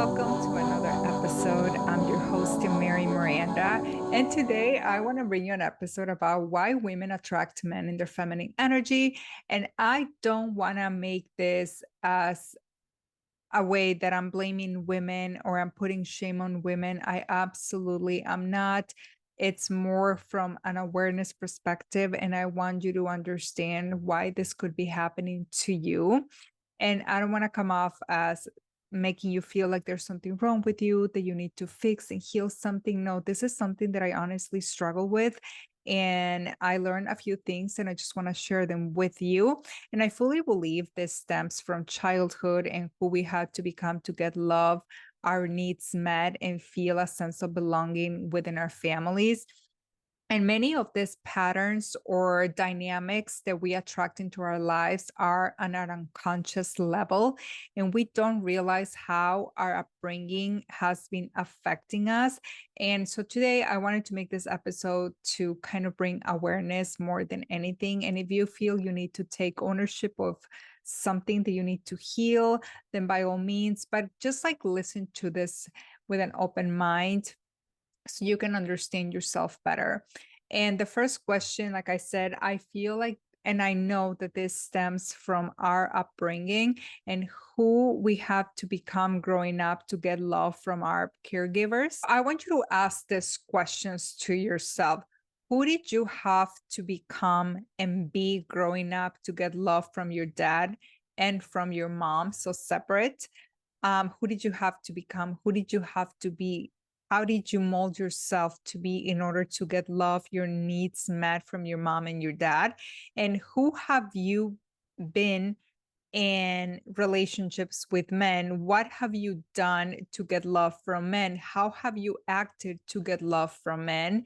welcome to another episode. I'm your host, Miranda, and today I want to bring you an episode about why women attract men in their feminine energy. And I don't want to make this as a way that I'm blaming women or I'm putting shame on women. I absolutely am not. It's more from an awareness perspective, and I want you to understand why this could be happening to you. And I don't want to come off as making you feel like there's something wrong with you that you need to fix and heal something. No, this is something that I honestly struggle with. And I learned a few things and I just want to share them with you. And I fully believe this stems from childhood and who we had to become to get love, our needs met, and feel a sense of belonging within our families. And many of these patterns or dynamics that we attract into our lives are on an unconscious level, and we don't realize how our upbringing has been affecting us. And so today I wanted to make this episode to kind of bring awareness more than anything. And if you feel you need to take ownership of something that you need to heal, then by all means, but just like listen to this with an open mind so you can understand yourself better. And the first question, like I said, I feel like, and I know that this stems from our upbringing and who we have to become growing up to get love from our caregivers. I want you to ask these questions to yourself. Who did you have to become and be growing up to get love from your dad and from your mom? So separate. Who did you have to become? Who did you have to be? How did you mold yourself to be in order to get love, your needs met from your mom and your dad? And who have you been in relationships with men? What have you done to get love from men? How have you acted to get love from men?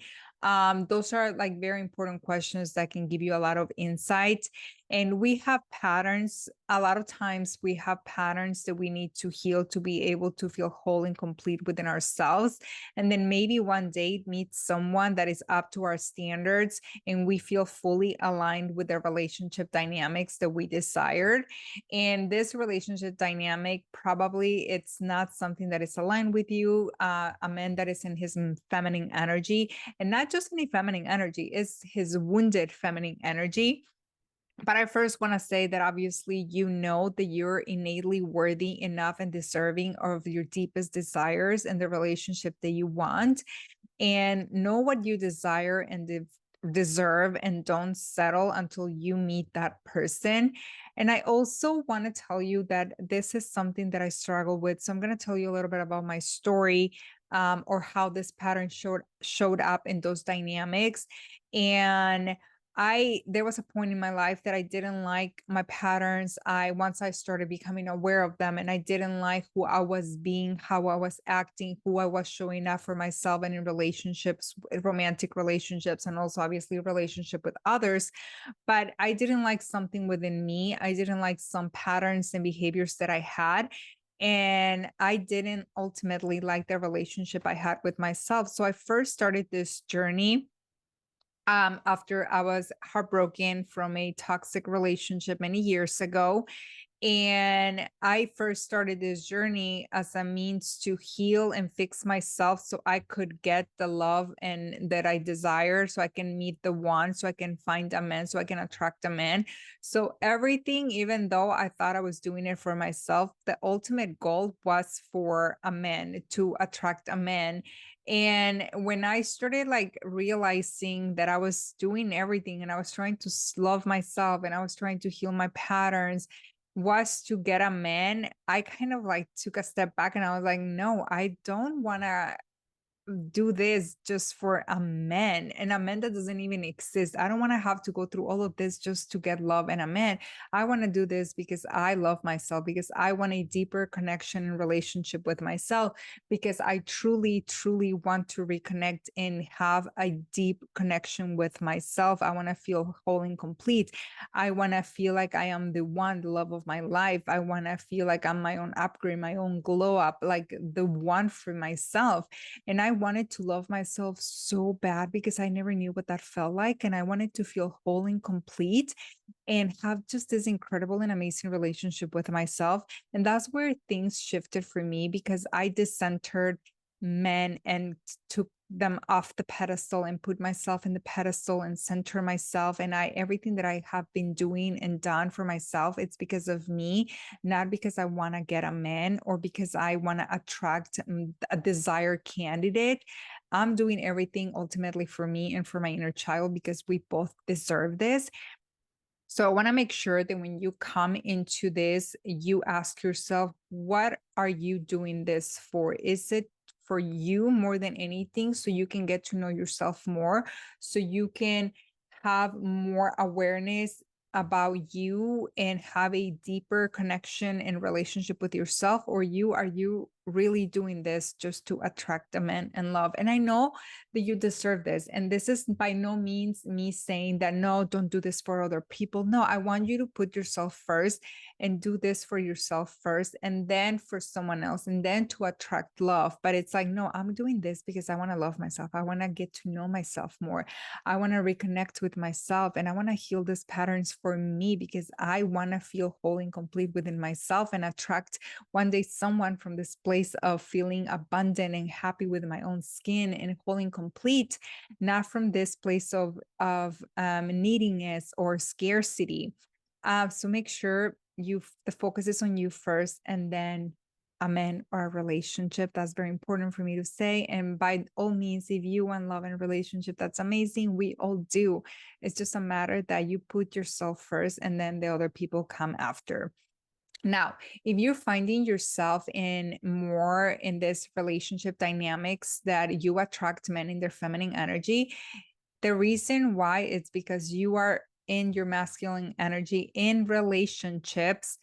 Those are like very important questions that can give you a lot of insight. And we have patterns. A lot of times we have patterns that we need to heal to be able to feel whole and complete within ourselves. And then maybe one day meet someone that is up to our standards and we feel fully aligned with the relationship dynamics that we desired. And this relationship dynamic, probably it's not something that is aligned with you. A man that is in his feminine energy, and not just any feminine energy, is his wounded feminine energy. But I first want to say that obviously you know that you're innately worthy enough and deserving of your deepest desires and the relationship that you want, and know what you desire and deserve, and don't settle until you meet that person. And I also want to tell you that this is something that I struggle with. So I'm going to tell you a little bit about my story, or how this pattern showed up in those dynamics. And there was a point in my life that I didn't like my patterns. Once I started becoming aware of them, and I didn't like who I was being, how I was acting, who I was showing up for myself and in relationships, romantic relationships, and also obviously relationship with others. But I didn't like something within me. I didn't like some patterns and behaviors that I had. And I didn't ultimately like the relationship I had with myself. So I first started this journey after I was heartbroken from a toxic relationship many years ago. And I first started this journey as a means to heal and fix myself so I could get the love and that I desire, so I can meet the one, so I can find a man, so I can attract a man. So everything, even though I thought I was doing it for myself, the ultimate goal was for a man, to attract a man. And when I started like realizing that I was doing everything and I was trying to love myself and I was trying to heal my patterns was to get a man, I kind of like took a step back and I was like, no, I don't want to do this just for a man, and a man that doesn't even exist. I don't want to have to go through all of this just to get love and a man. I want to do this because I love myself, because I want a deeper connection and relationship with myself, because I truly, truly want to reconnect and have a deep connection with myself. I want to feel whole and complete. I want to feel like I am the one, the love of my life. I want to feel like I'm my own upgrade, my own glow up, like the one for myself. And I wanted to love myself so bad because I never knew what that felt like. And I wanted to feel whole and complete and have just this incredible and amazing relationship with myself. And that's where things shifted for me because I discentered men and took them off the pedestal and put myself in the pedestal and center myself. And everything that I have been doing and done for myself, it's because of me, not because I want to get a man or because I want to attract a desired candidate. I'm doing everything ultimately for me and for my inner child because we both deserve this. So I want to make sure that when you come into this, you ask yourself, what are you doing this for? Is it for you more than anything? So you can get to know yourself more, so you can have more awareness about you and have a deeper connection and relationship with yourself? Or are you really doing this just to attract a man and love? And I know that you deserve this. And this is by no means me saying that, no, don't do this for other people. No, I want you to put yourself first and do this for yourself first, and then for someone else, and then to attract love. But it's like, no, I'm doing this because I want to love myself. I want to get to know myself more. I want to reconnect with myself, and I want to heal these patterns for me because I want to feel whole and complete within myself and attract one day someone from this place of feeling abundant and happy with my own skin and whole and complete, not from this place of neediness or scarcity. So make sure the focus is on you first, and then a man or a relationship. That's very important for me to say. And by all means, if you want love and relationship, that's amazing. We all do. It's just a matter that you put yourself first, and then the other people come after. Now, if you're finding yourself in this relationship dynamics that you attract men in their feminine energy, the reason why is because you are in your masculine energy in relationships,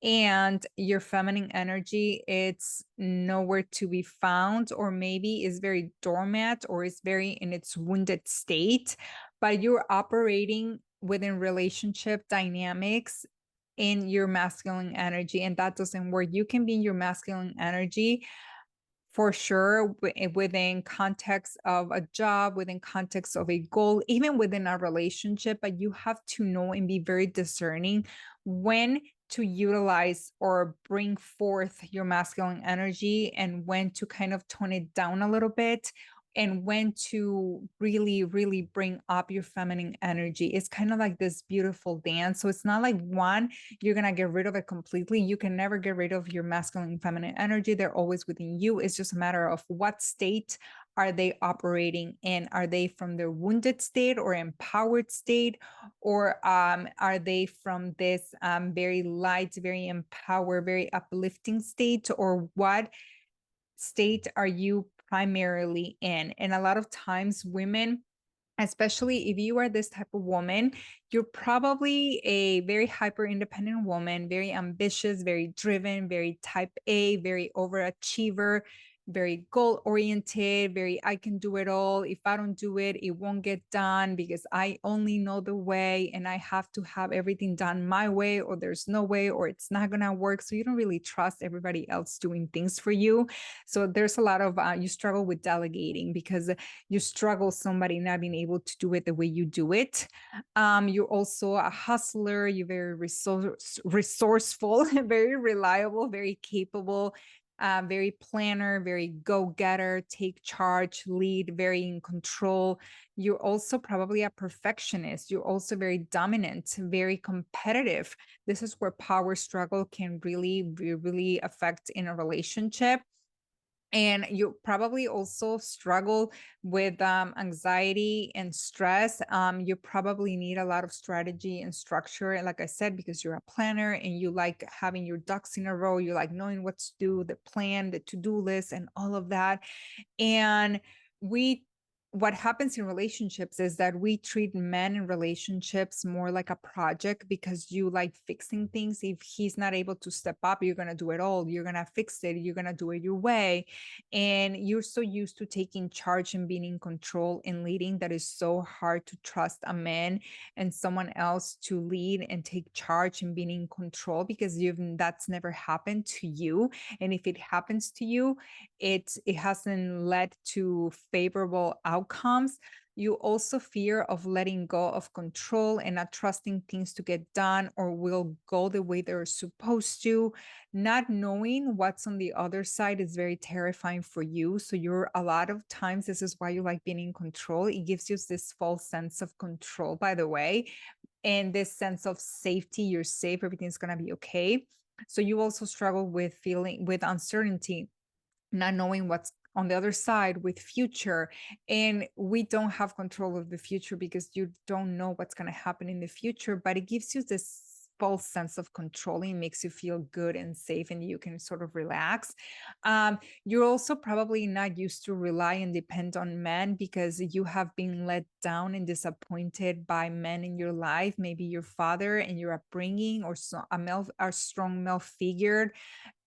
and your feminine energy, it's nowhere to be found, or maybe is very dormant, or is very in its wounded state. But you're operating within relationship dynamics in your masculine energy, and that doesn't work. You can be in your masculine energy for sure, within context of a job, within context of a goal, even within a relationship, but you have to know and be very discerning when to utilize or bring forth your masculine energy, and when to kind of tone it down a little bit, and when to really, really bring up your feminine energy. It's kind of like this beautiful dance. So it's not like one, you're going to get rid of it completely. You can never get rid of your masculine and feminine energy. They're always within you. It's just a matter of what state are they operating in. Are they from their wounded state or empowered state? Or are they from this very light, very empowered, very uplifting state? Or what state are you primarily in? And a lot of times women, especially if you are this type of woman, you're probably a very hyper independent woman, very ambitious, very driven, very type A, very overachiever, very goal oriented, very I can do it all. If I don't do it, it won't get done because I only know the way and I have to have everything done my way, or there's no way, or it's not going to work. So you don't really trust everybody else doing things for you. So there's a lot of, you struggle with delegating because you struggle somebody not being able to do it the way you do it. You're also a hustler. You're very resourceful, very reliable, very capable, very planner, very go-getter, take charge, lead, very in control. You're also probably a perfectionist. You're also very dominant, very competitive. This is where power struggle can really affect in a relationship. And you probably also struggle with anxiety and stress. You probably need a lot of strategy and structure, like I said, because you're a planner and you like having your ducks in a row. You like knowing what to do, the plan, the to-do list, and all of that. And we what happens in relationships is that we treat men in relationships more like a project because you like fixing things. If he's not able to step up, you're going to do it all. You're going to fix it. You're going to do it your way. And you're so used to taking charge and being in control and leading that is so hard to trust a man and someone else to lead and take charge and being in control because that's never happened to you. And if it happens to you, it hasn't led to favorable outcomes. You also fear of letting go of control and not trusting things to get done or will go the way they're supposed to. Not knowing what's on the other side is very terrifying for you. So you're a lot of times, this is why you like being in control. It gives you this false sense of control, by the way, and this sense of safety. You're safe, everything's gonna be okay. So you also struggle with feeling with uncertainty, not knowing what's on the other side with future. And we don't have control of the future because you don't know what's going to happen in the future, but it gives you this false sense of control. It makes you feel good and safe and you can sort of relax. You're also probably not used to rely and depend on men because you have been let down and disappointed by men in your life, maybe your father and your upbringing, or a strong male figure,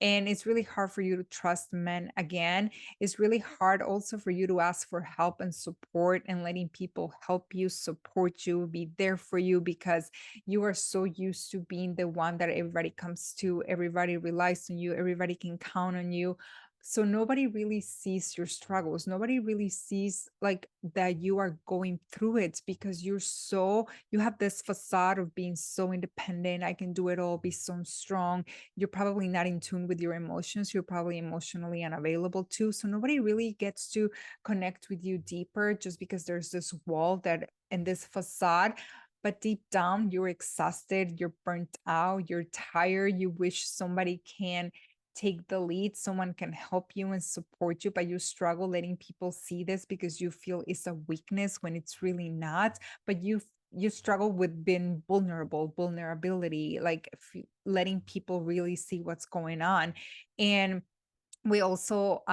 and it's really hard for you to trust men again. It's really hard also for you to ask for help and support and letting people help you, support you, be there for you because you are so used to being the one that everybody comes to, everybody relies on you, everybody can count on you. So nobody really sees your struggles. Nobody really sees like that you are going through it because you have this facade of being so independent. I can do it all, be so strong. You're probably not in tune with your emotions. You're probably emotionally unavailable too. So nobody really gets to connect with you deeper just because there's this wall that and this facade. But deep down, you're exhausted, you're burnt out, you're tired. You wish somebody can take the lead, someone can help you and support you, but you struggle letting people see this because you feel it's a weakness when it's really not. But you struggle with being vulnerability, like letting people really see what's going on. And we also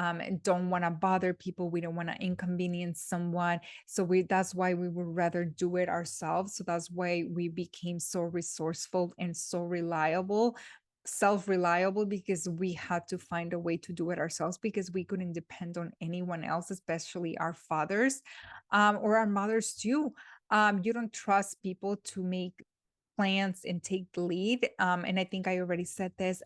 don't want to bother people, we don't want to inconvenience someone, so we that's why we would rather do it ourselves. So that's why we became so resourceful and so reliable, self-reliable, because we had to find a way to do it ourselves because we couldn't depend on anyone else, especially our fathers, or our mothers too. You don't trust people to make plans and take the lead. And I think I already said this.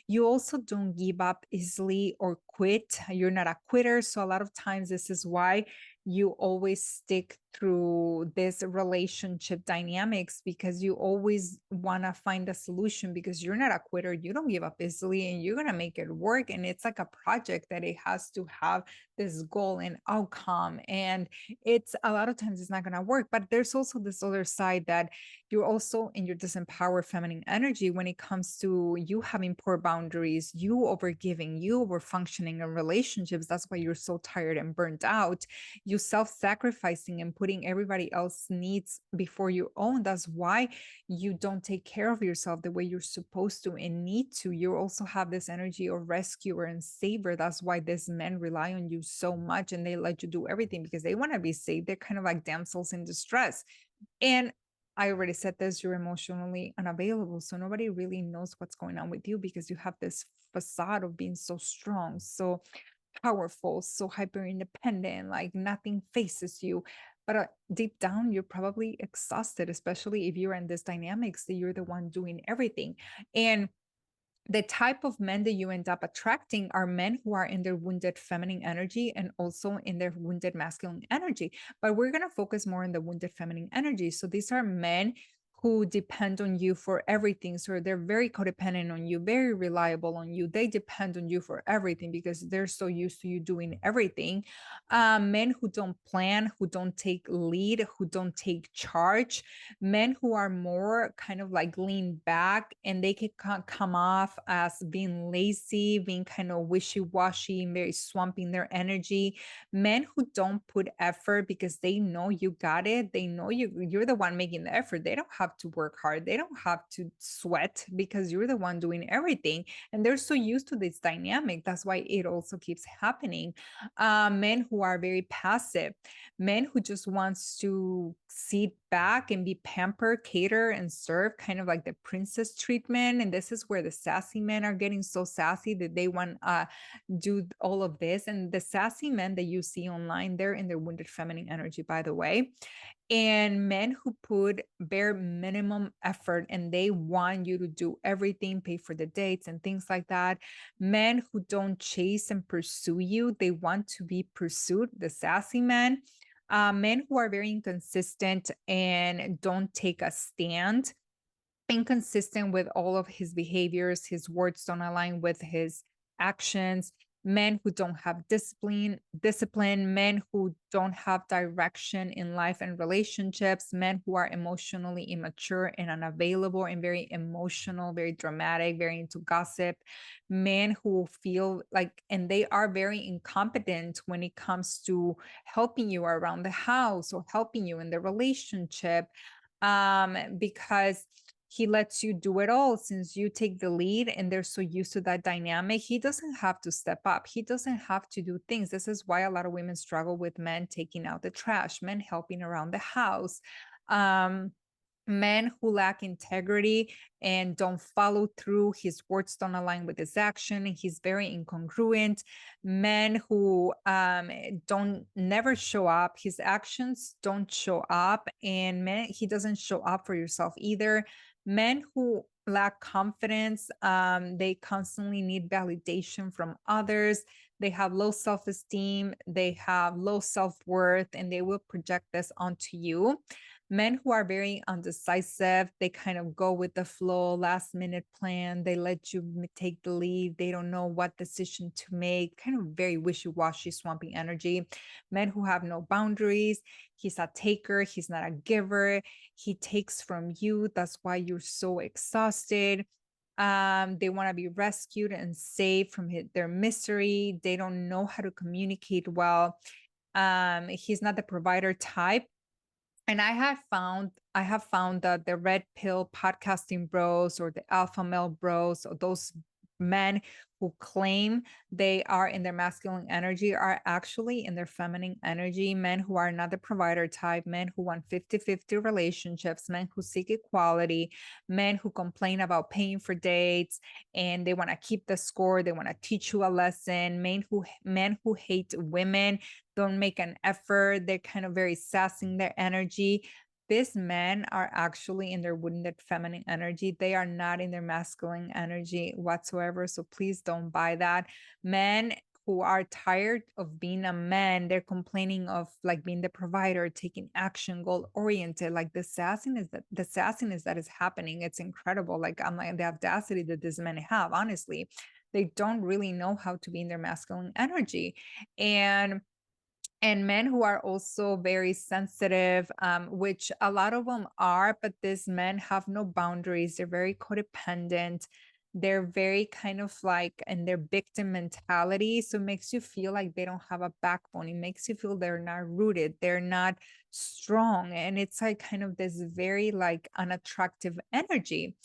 You also don't give up easily or quit. You're not a quitter. So a lot of times, this is why you always stick through this relationship dynamics because you always want to find a solution because you're not a quitter. You don't give up easily and you're going to make it work. And it's like a project that it has to have this goal and outcome. And it's a lot of times it's not going to work. But there's also this other side that you're also in your disempowered feminine energy when it comes to you having poor boundaries, you over giving, you over functioning in relationships. That's why you're so tired and burnt out. You self-sacrificing and putting everybody else's needs before your own. That's why you don't take care of yourself the way you're supposed to and need to. You also have this energy of rescuer and saver. That's why these men rely on you so much and they let you do everything because they want to be saved. They're kind of like damsels in distress. And I already said this, you're emotionally unavailable. So nobody really knows what's going on with you because you have this facade of being so strong, so powerful, so hyper independent, like nothing faces you. But deep down, you're probably exhausted, especially if you're in this dynamics that you're the one doing everything. And the type of men that you end up attracting are men who are in their wounded feminine energy and also in their wounded masculine energy. But we're going to focus more on the wounded feminine energy. So these are men who depend on you for everything. So they're very codependent on you, very reliable on you. They depend on you for everything because they're so used to you doing everything. Men who don't plan, who don't take lead, who don't take charge, men who are more kind of like lean back and they can come off as being lazy, being kind of wishy-washy and very swamping their energy. Men who don't put effort because they know you got it. They know you're the one making the effort. They don't have have to work hard. They don't have to sweat because you're the one doing everything. And they're so used to this dynamic. That's why it also keeps happening. Men who are very passive, men who just wants to sit back and be pampered, cater, and serve, kind of like the princess treatment. And this is where the sassy men are getting so sassy that they want do all of this. And the sassy men that you see online, they're in their wounded feminine energy, by the way. And men who put bare minimum effort and they want you to do everything, pay for the dates and things like that. Men who don't chase and pursue you, they want to be pursued, the sassy men. Men who are very inconsistent and don't take a stand, inconsistent with all of his behaviors, his words don't align with his actions. Men who don't have discipline, men who don't have direction in life and relationships, men who are emotionally immature and unavailable and very emotional, very dramatic, very into gossip, men who feel like, and they are very incompetent when it comes to helping you around the house or helping you in the relationship, because he lets you do it all since you take the lead and they're so used to that dynamic. He doesn't have to step up. He doesn't have to do things. This is why a lot of women struggle with men taking out the trash, men helping around the house. Um, Men who lack integrity and don't follow through, his words don't align with his action, and he's very incongruent. Men who don't never show up, his actions don't show up, and men, he doesn't show up for yourself either. Men who lack confidence, they constantly need validation from others, they have low self-esteem, they have low self-worth, and they will project this onto you. Men who are very undecisive, they kind of go with the flow, last minute plan, they let you take the lead, they don't know what decision to make, kind of very wishy-washy, swampy energy. Men who have no boundaries, he's a taker, he's not a giver, he takes from you, that's why you're so exhausted. They want to be rescued and saved from their misery, they don't know how to communicate well. He's not the provider type. And I have found that the red pill podcasting bros or the alpha male bros or those men who claim they are in their masculine energy are actually in their feminine energy. Men who are not the provider type, men who want 50-50 relationships, men who seek equality, men who complain about paying for dates and they want to keep the score, they want to teach you a lesson, men who hate women, don't make an effort, they're kind of very sassing their energy. These men are actually in their wounded feminine energy. They are not in their masculine energy whatsoever. So please don't buy that. Men who are tired of being a man, they're complaining of like being the provider, taking action, goal oriented. Like the sassiness that is happening, it's incredible. Like I'm like the audacity that these men have, honestly. They don't really know how to be in their masculine energy. And men who are also very sensitive, which a lot of them are, but these men have no boundaries. They're very codependent. They're very kind of like in their victim mentality. So it makes you feel like they don't have a backbone. It makes you feel they're not rooted. They're not strong. And it's like kind of this very like unattractive energy.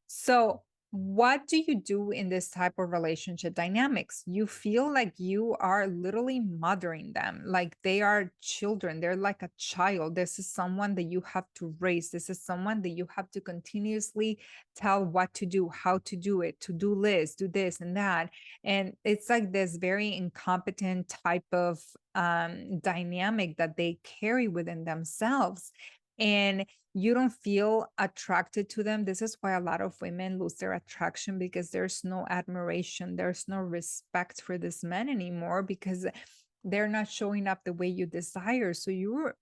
So what do you do in this type of relationship dynamics? You feel like you are literally mothering them, like they are children. They're like a child. This is someone that you have to raise. This is someone that you have to continuously tell what to do, how to do it, to do list, do this and that. And it's like this very incompetent type of dynamic that they carry within themselves. And you don't feel attracted to them. This is why a lot of women lose their attraction, because there's no admiration, there's no respect for this men anymore, because they're not showing up the way you desire. So you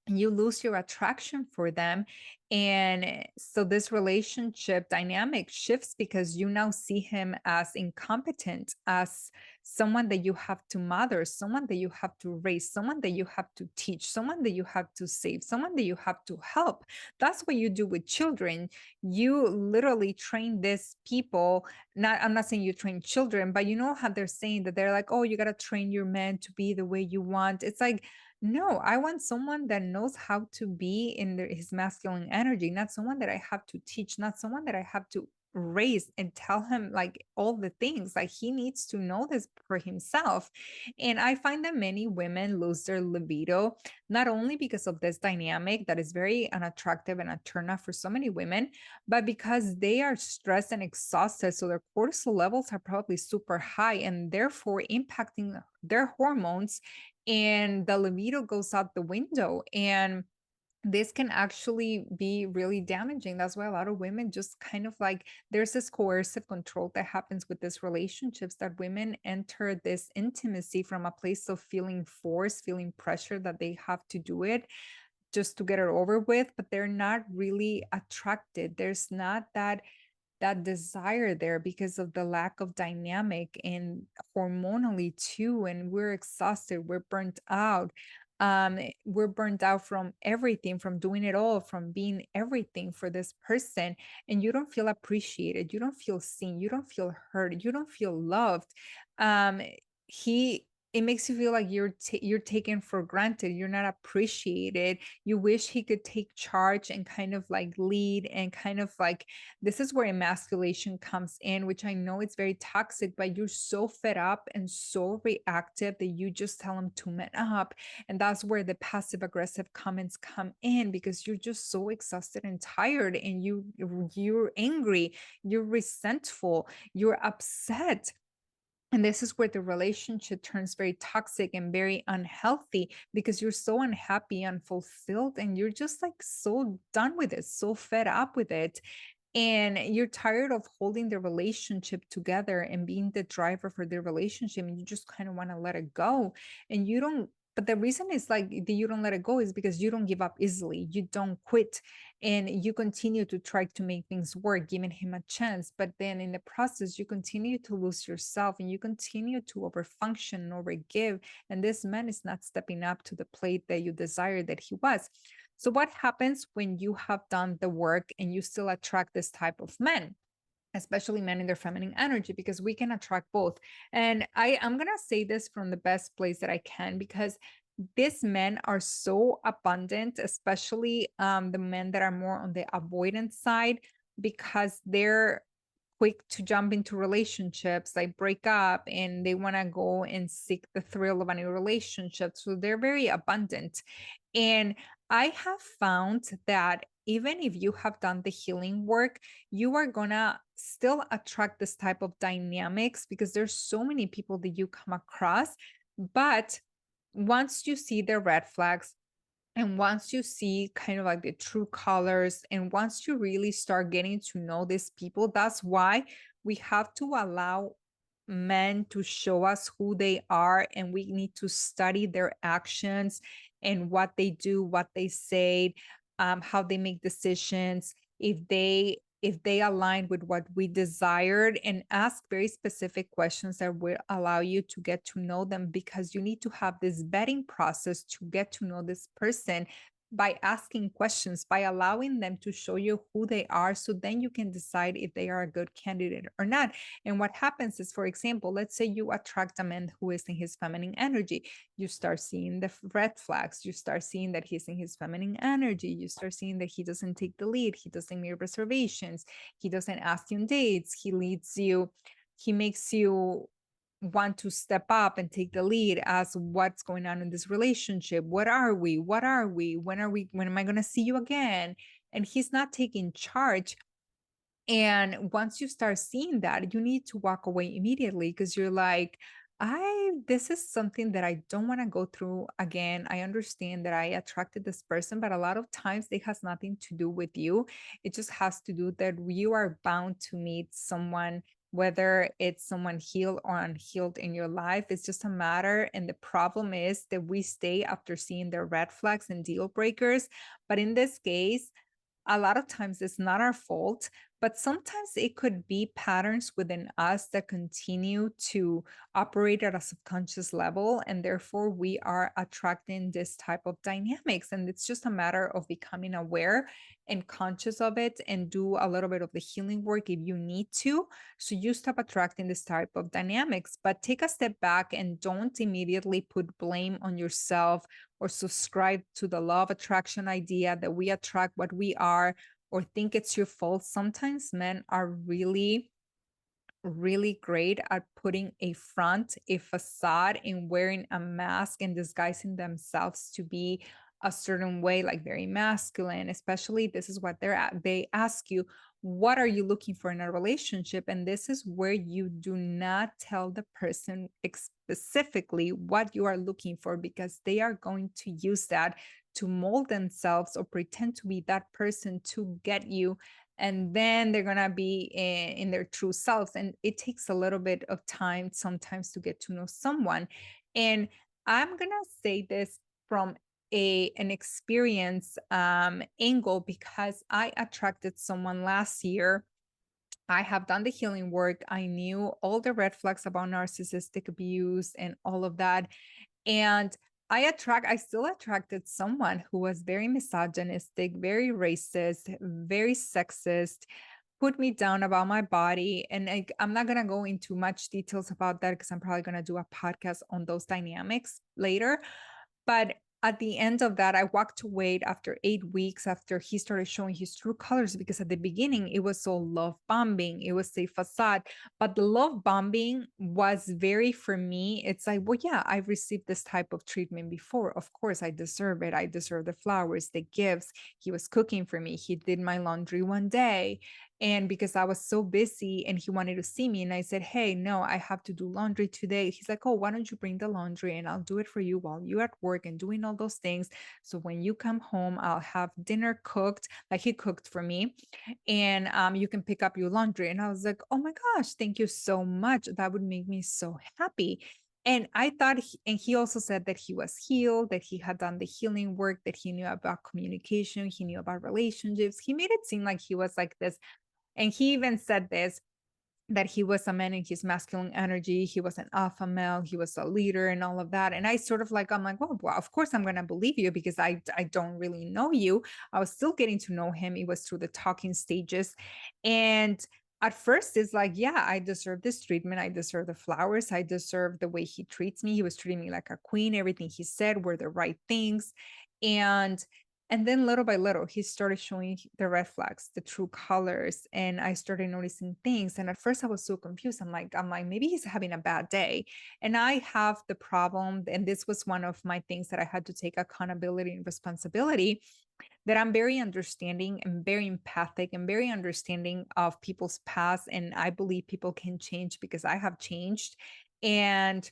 lose your attraction for them. And so this relationship dynamic shifts because you now see him as incompetent, as someone that you have to mother, someone that you have to raise, someone that you have to teach, someone that you have to save, someone that you have to help. That's what you do with children. You literally train these people. Not, I'm not saying you train children, but you know how they're saying that they're like, oh, you got to train your men to be the way you want. It's like, No, I want someone that knows how to be in his masculine energy, not someone that I have to teach, not someone that I have to raise and tell him like all the things. Like he needs to know this for himself. And I find that many women lose their libido, not only because of this dynamic that is very unattractive and a turn off for so many women, but because they are stressed and exhausted. So their cortisol levels are probably super high and therefore impacting their hormones, and the libido goes out the window. And this can actually be really damaging. That's why a lot of women just kind of like there's this coercive control that happens with these relationships, that women enter this intimacy from a place of feeling forced, feeling pressure that they have to do it just to get it over with, but they're not really attracted. There's not that desire there because of the lack of dynamic and hormonally too, and we're exhausted, we're burnt out. We're burnt out from everything, from doing it all, from being everything for this person, and you don't feel appreciated, you don't feel seen, you don't feel heard, you don't feel loved. um he It makes you feel like you're taken for granted, you're not appreciated. You wish he could take charge and kind of like lead, and kind of like, this is where emasculation comes in, which I know it's very toxic, but you're so fed up and so reactive that you just tell them to man up. And that's where the passive aggressive comments come in, because you're just so exhausted and tired, and you're angry, you're resentful, you're upset. And this is where the relationship turns very toxic and very unhealthy, because you're so unhappy, unfulfilled, and you're just like so done with it, so fed up with it, and you're tired of holding the relationship together and being the driver for the relationship, and you just kind of want to let it go. And you don't, but the reason is like that you don't let it go is because you don't give up easily, you don't quit, and you continue to try to make things work, giving him a chance. But then in the process you continue to lose yourself, and you continue to overfunction and overgive, and this man is not stepping up to the plate that you desired that he was. So, what happens when you have done the work and you still attract this type of men, especially men in their feminine energy? Because we can attract both. And I'm going to say this from the best place that I can, because these men are so abundant, especially the men that are more on the avoidance side, because they're quick to jump into relationships, like break up, and they want to go and seek the thrill of a new relationship. So they're very abundant. And I have found that even if you have done the healing work, you are gonna still attract this type of dynamics, because there's so many people that you come across. But once you see the red flags, and once you see kind of like the true colors, and once you really start getting to know these people, that's why we have to allow men to show us who they are, and we need to study their actions and what they do, what they say, how they make decisions, if they align with what we desired, and ask very specific questions that will allow you to get to know them, because you need to have this vetting process to get to know this person by asking questions, by allowing them to show you who they are, so then you can decide if they are a good candidate or not. And what happens is, for example, let's say you attract a man who is in his feminine energy. You start seeing the red flags. You start seeing that he's in his feminine energy. You start seeing that he doesn't take the lead. He doesn't make reservations. He doesn't ask you on dates. He leads you. He makes you want to step up and take the lead as what's going on in this relationship. What are we? What are we? When are we? When am I going to see you again? And he's not taking charge. And once you start seeing that, you need to walk away immediately, because you're like, this is something that I don't want to go through again. I understand that I attracted this person, but a lot of times it has nothing to do with you. It just has to do that you are bound to meet someone, whether it's someone healed or unhealed in your life. It's just a matter. And the problem is that we stay after seeing the red flags and deal breakers. But in this case, a lot of times it's not our fault, but sometimes it could be patterns within us that continue to operate at a subconscious level. And therefore, we are attracting this type of dynamics. And it's just a matter of becoming aware and conscious of it and do a little bit of the healing work if you need to. So you stop attracting this type of dynamics, but take a step back and don't immediately put blame on yourself or subscribe to the law of attraction idea that we attract what we are or think it's your fault. Sometimes men are really great at putting a front, a facade, and wearing a mask and disguising themselves to be a certain way, like very masculine. Especially, this is what they're at. They ask you, what are you looking for in a relationship? And this is where you do not tell the person specifically what you are looking for, because they are going to use that to mold themselves or pretend to be that person to get you, and then they're going to be in their true selves, and it takes a little bit of time sometimes to get to know someone. And I'm going to say this from an experience angle, because I attracted someone last year. I have done the healing work. I knew all the red flags about narcissistic abuse and all of that, and I still attracted someone who was very misogynistic, very racist, very sexist, put me down about my body. And I'm not going to go into much details about that because I'm probably going to do a podcast on those dynamics later. But at the end of that, I walked away after 8 weeks after he started showing his true colors, because at the beginning it was all love bombing, it was a facade. But the love bombing was very, for me, it's like, well, yeah, I've received this type of treatment before. Of course, I deserve it. I deserve the flowers, the gifts. He was cooking for me. He did my laundry one day. And because I was so busy and he wanted to see me, and I said, hey, no, I have to do laundry today. He's like, oh, why don't you bring the laundry and I'll do it for you while you're at work and doing all those things. So when you come home, I'll have dinner cooked, like he cooked for me, and you can pick up your laundry. And I was like, oh my gosh, thank you so much. That would make me so happy. And I thought, and he also said that he was healed, that he had done the healing work, that he knew about communication, he knew about relationships. He made it seem like he was like this, and he even said this, that he was a man in his masculine energy. He was an alpha male. He was a leader and all of that. And I sort of like, I'm like, well, of course I'm going to believe you, because I don't really know you. I was still getting to know him. It was through the talking stages. And at first it's like, yeah, I deserve this treatment. I deserve the flowers. I deserve the way he treats me. He was treating me like a queen. Everything he said were the right things. And and then little by little, he started showing the red flags, the true colors, and I started noticing things. And at first, I was so confused. I'm like, maybe he's having a bad day. And I have the problem, and this was one of my things that I had to take accountability and responsibility, that I'm very understanding and very empathic and very understanding of people's past. And I believe people can change because I have changed. And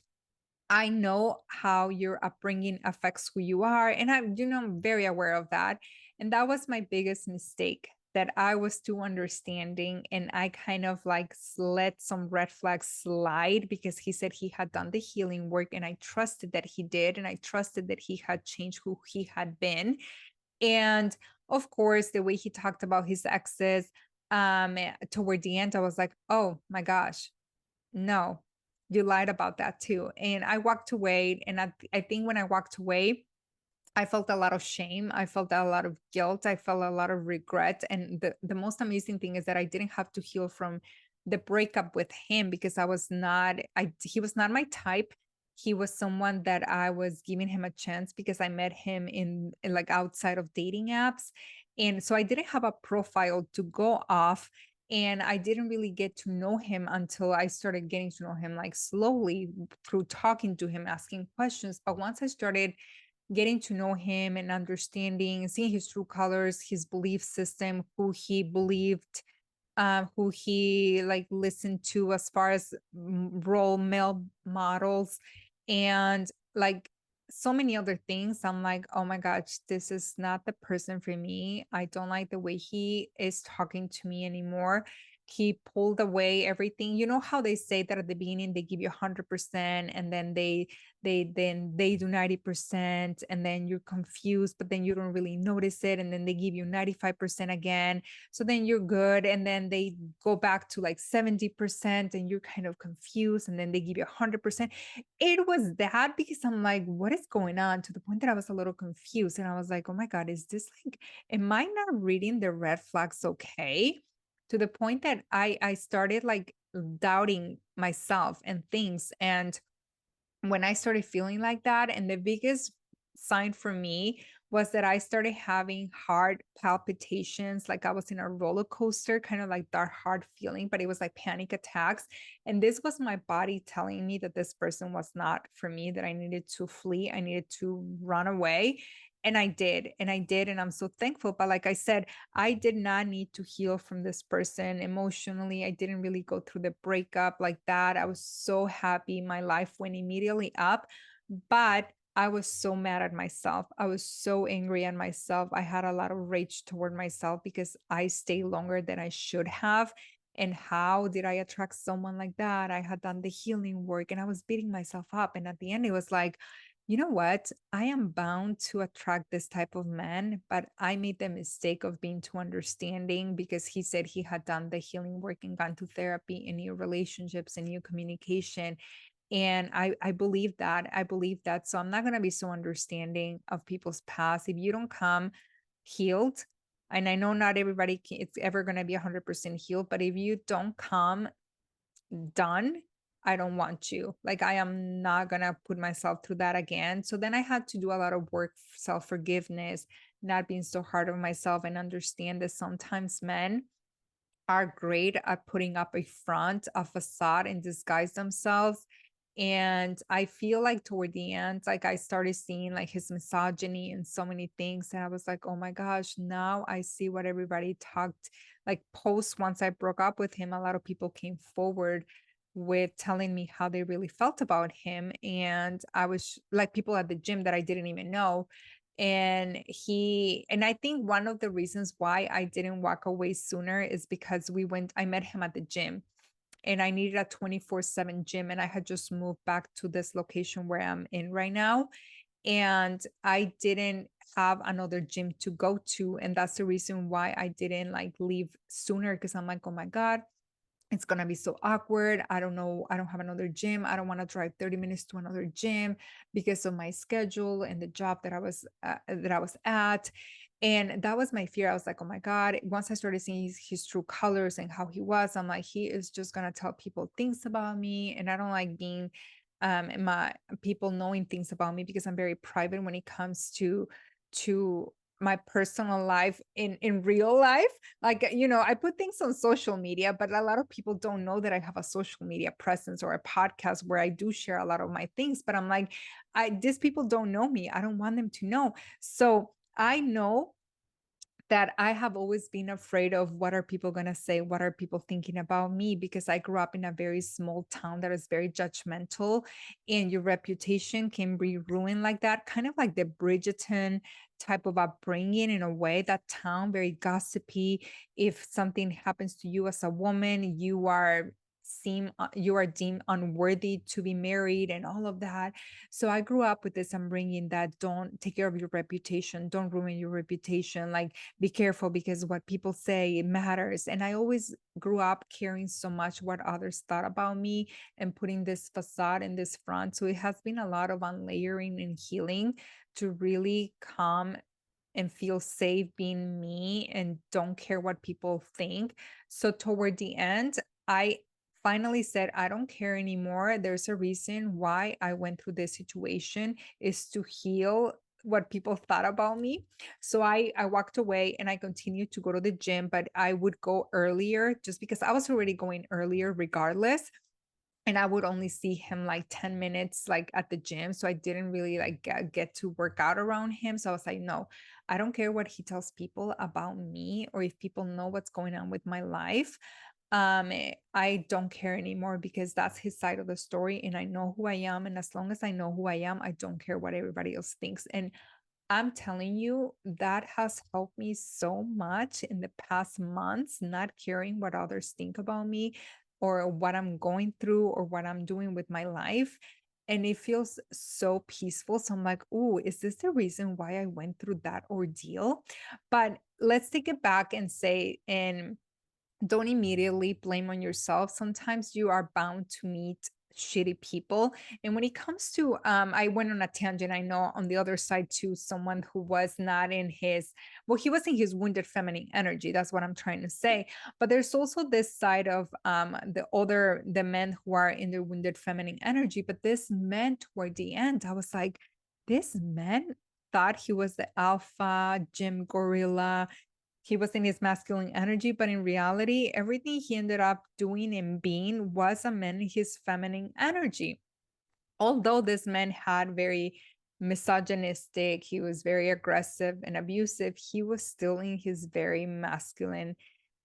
I know how your upbringing affects who you are. And I'm very aware of that. And that was my biggest mistake, that I was too understanding and I kind of like let some red flags slide, because he said he had done the healing work and I trusted that he did. And I trusted that he had changed who he had been. And of course, the way he talked about his exes, toward the end, I was like, oh my gosh, no, you lied about that too. And I walked away. And I think when I walked away, I felt a lot of shame. I felt a lot of guilt. I felt a lot of regret. And the most amazing thing is that I didn't have to heal from the breakup with him, because he was not my type. He was someone that I was giving him a chance because I met him in like outside of dating apps. And so I didn't have a profile to go off. And I didn't really get to know him until I started getting to know him like slowly through talking to him, asking questions. But once I started getting to know him and understanding, seeing his true colors, his belief system, who he believed, who he like listened to as far as role male models, and like so many other things. I'm like, oh my gosh, this is not the person for me. I don't like the way he is talking to me anymore. he pulled away everything. You know how they say that at the beginning they give you 100% and then they do 90% and then you're confused, but then you don't really notice it, and then they give you 95% again. So then you're good, and then they go back to like 70% and you're kind of confused, and then they give you 100%. It was that, because I'm like, what is going on, to the point that I was a little confused, and I was like, oh my God, is this like, am I not reading the red flags okay? To the point that I started like doubting myself and things. And when I started feeling like that, and the biggest sign for me was that I started having heart palpitations, like I was in a roller coaster, kind of like that hard feeling, but it was like panic attacks. And this was my body telling me that this person was not for me, that I needed to flee, I needed to run away. And I did, and I did, and I'm so thankful. But like I said, I did not need to heal from this person emotionally. I didn't really go through the breakup like that. I was so happy. My life went immediately up, but I was so mad at myself. I was so angry at myself. I had a lot of rage toward myself because I stayed longer than I should have. And how did I attract someone like that? I had done the healing work and I was beating myself up. And at the end, it was like, you know what? I am bound to attract this type of man, but I made the mistake of being too understanding, because he said he had done the healing work and gone to therapy and new relationships and new communication. And I believe that. I believe that. So I'm not going to be so understanding of people's past. If you don't come healed, and I know not everybody it's ever going to be 100% healed, but if you don't come done, I don't want you. Like, I am not gonna put myself through that again. So then I had to do a lot of work, self-forgiveness, not being so hard on myself, and understand that sometimes men are great at putting up a front, a facade, and disguise themselves. And I feel like toward the end, like I started seeing like his misogyny and so many things. And I was like, oh my gosh, now I see what everybody talked like post once I broke up with him. A lot of people came forward with telling me how they really felt about him. And I was like people at the gym that I didn't even know. And I think one of the reasons why I didn't walk away sooner is because I met him at the gym, and I needed a 24/7 gym, and I had just moved back to this location where I'm in right now, and I didn't have another gym to go to, and that's the reason why I didn't like leave sooner, because I'm like, oh my God, it's gonna be so awkward. I don't know. I don't have another gym. I don't want to drive 30 minutes to another gym because of my schedule and the job that I was at. And that was my fear. I was like, oh my God. Once I started seeing his true colors and how he was, I'm like, he is just gonna tell people things about me. And I don't like being my people knowing things about me, because I'm very private when it comes to my personal life in real life. Like, I put things on social media, but a lot of people don't know that I have a social media presence or a podcast where I do share a lot of my things. But I'm like, these people don't know me. I don't want them to know. So I know that I have always been afraid of what are people going to say, what are people thinking about me, because I grew up in a very small town that is very judgmental, and your reputation can be ruined like that, kind of like the Bridgerton type of upbringing in a way. That town, very gossipy. If something happens to you as a woman, you are deemed unworthy to be married and all of that. So I grew up with this upbringing that don't take care of your reputation, don't ruin your reputation, like be careful, because what people say, it matters. And I always grew up caring so much what others thought about me, and putting this facade in this front. So it has been a lot of unlayering and healing to really come and feel safe being me and don't care what people think. So toward the end, I finally said, I don't care anymore. There's a reason why I went through this situation, is to heal what people thought about me. So I walked away and I continued to go to the gym, but I would go earlier just because I was already going earlier regardless. And I would only see him like 10 minutes like at the gym. So I didn't really like get to work out around him. So I was like, no, I don't care what he tells people about me, or if people know what's going on with my life. I don't care anymore, because that's his side of the story and I know who I am. And as long as I know who I am, I don't care what everybody else thinks. And I'm telling you, that has helped me so much in the past months, not caring what others think about me or what I'm going through or what I'm doing with my life. And it feels so peaceful. So I'm like, oh, is this the reason why I went through that ordeal? But let's take it back and say, and don't immediately blame on yourself. Sometimes you are bound to meet shitty people. And when it comes to I went on a tangent, I know, on the other side too, someone who was not in his, well, he was in his wounded feminine energy. That's what I'm trying to say. But there's also this side of the men who are in their wounded feminine energy. But this man, toward the end, I was like, this man thought he was the alpha gym gorilla. He was in his masculine energy, but in reality, everything he ended up doing and being was a man in his feminine energy. Although this man had very misogynistic, he was very aggressive and abusive, he was still in his very masculine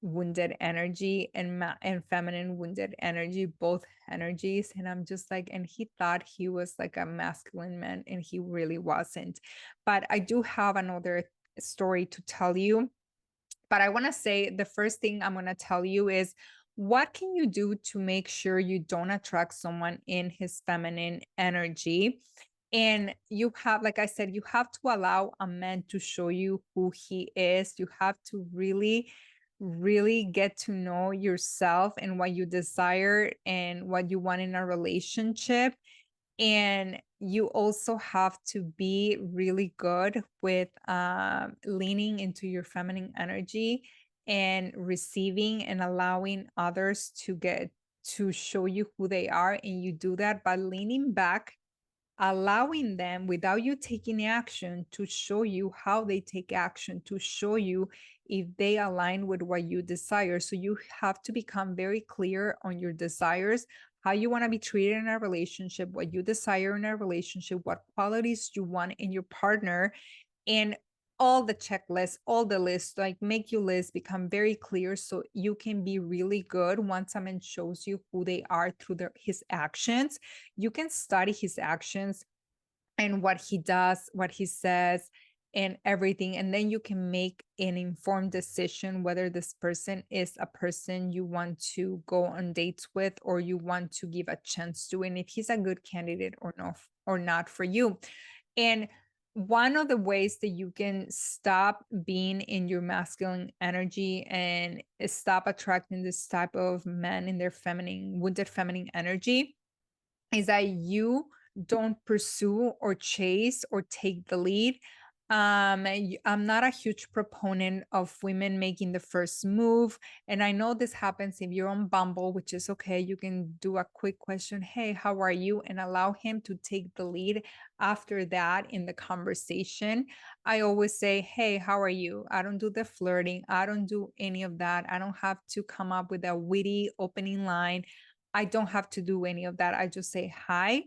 wounded energy and feminine wounded energy, both energies. And I'm just like, and he thought he was like a masculine man, and he really wasn't. But I do have another story to tell you. But I want to say the first thing I'm going to tell you is, what can you do to make sure you don't attract someone in his feminine energy? And you have, like I said, you have to allow a man to show you who he is. You have to really, really get to know yourself and what you desire and what you want in a relationship. And you also have to be really good with leaning into your feminine energy and receiving and allowing others to get to show you who they are. And you do that by leaning back, allowing them without you taking action to show you how they take action, to show you if they align with what you desire. So you have to become very clear on your desires, how you want to be treated in a relationship, what you desire in a relationship, what qualities you want in your partner, and all the checklists, all the lists, like make your list become very clear so you can be really good. Once someone shows you who they are through his actions, you can study his actions and what he does, what he says, and everything. And then you can make an informed decision whether this person is a person you want to go on dates with or you want to give a chance to, and if he's a good candidate or not for you. And one of the ways that you can stop being in your masculine energy and stop attracting this type of men in their feminine, wounded feminine energy, is that you don't pursue or chase or take the lead. I'm not a huge proponent of women making the first move. And I know this happens if you're on Bumble, which is okay. You can do a quick question, hey, how are you? And allow him to take the lead after that in the conversation. I always say, hey, how are you? I don't do the flirting. I don't do any of that. I don't have to come up with a witty opening line. I don't have to do any of that. I just say hi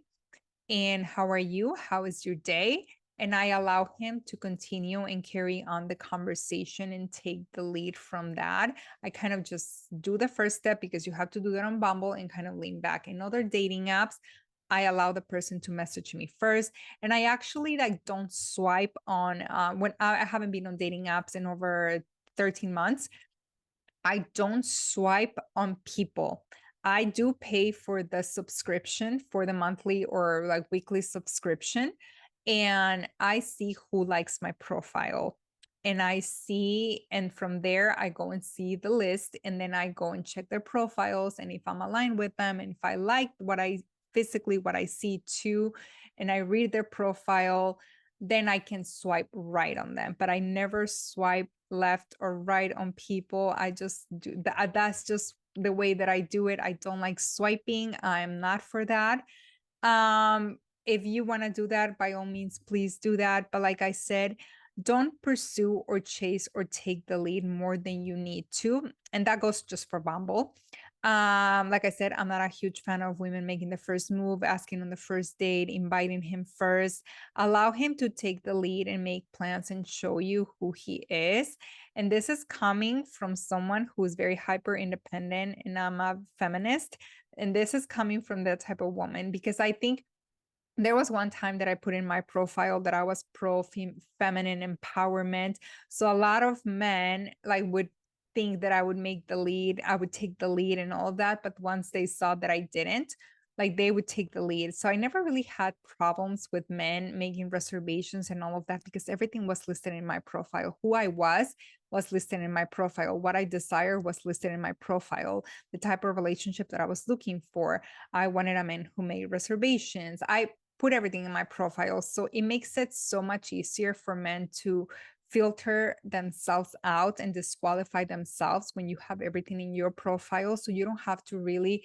and how are you? How is your day? And I allow him to continue and carry on the conversation and take the lead from that. I kind of just do the first step because you have to do that on Bumble and kind of lean back. In other dating apps, I allow the person to message me first. And I actually like don't swipe on when I haven't been on dating apps in over 13 months. I don't swipe on people. I do pay for the subscription, for the monthly or like weekly subscription, and I see who likes my profile. And I see, and from there, I go and see the list, and then I go and check their profiles. And if I'm aligned with them, and if I like what I see too, and I read their profile, then I can swipe right on them. But I never swipe left or right on people. I just do that. That's just the way that I do it. I don't like swiping. I'm not for that. If you want to do that, by all means, please do that. But like I said, don't pursue or chase or take the lead more than you need to. And that goes just for Bumble. Like I said, I'm not a huge fan of women making the first move, asking on the first date, inviting him first. Allow him to take the lead and make plans and show you who he is. And this is coming from someone who's very hyper independent, and I'm a feminist. And this is coming from that type of woman because I think There was one time that I put in my profile that I was pro feminine empowerment. So a lot of men like would think that I would make the lead, I would take the lead and all of that. But once they saw that I didn't, like they would take the lead. So I never really had problems with men making reservations and all of that because everything was listed in my profile. Who I was listed in my profile. What I desire was listed in my profile. The type of relationship that I was looking for. I wanted a man who made reservations. I put everything in my profile. So it makes it so much easier for men to filter themselves out and disqualify themselves when you have everything in your profile. So you don't have to really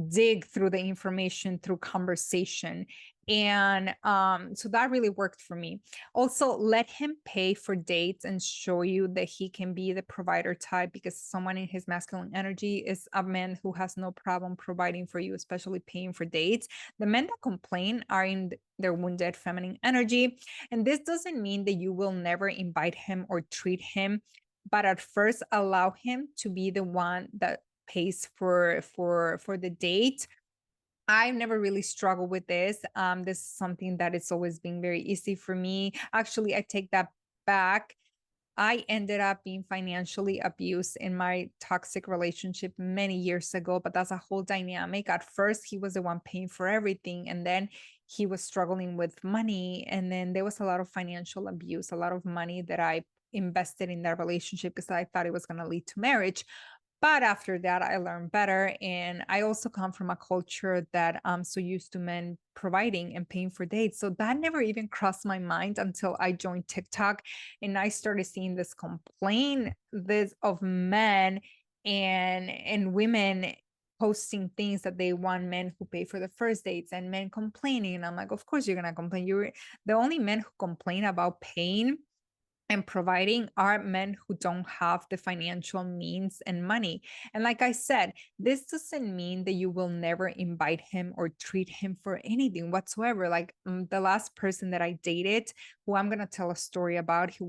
dig through the information through conversation. And so that really worked for me. Also, let him pay for dates and show you that he can be the provider type, because someone in his masculine energy is a man who has no problem providing for you, especially paying for dates. The men that complain are in their wounded feminine energy. And this doesn't mean that you will never invite him or treat him, but at first allow him to be the one that pays for the date. I've never really struggled with this. This is something that it's always been very easy for me. Actually, I take that back. I ended up being financially abused in my toxic relationship many years ago, but that's a whole dynamic. At first, he was the one paying for everything, and then he was struggling with money. And then there was a lot of financial abuse, a lot of money that I invested in that relationship because I thought it was going to lead to marriage. But after that, I learned better. And I also come from a culture that I'm so used to men providing and paying for dates. So that never even crossed my mind until I joined TikTok and I started seeing this complaint this of men and women posting things that they want men who pay for the first dates and men complaining. And I'm like, of course you're gonna complain. You're the only men who complain about paying and providing are men who don't have the financial means and money. And like I said, this doesn't mean that you will never invite him or treat him for anything whatsoever. Like the last person that I dated, who I'm going to tell a story about, he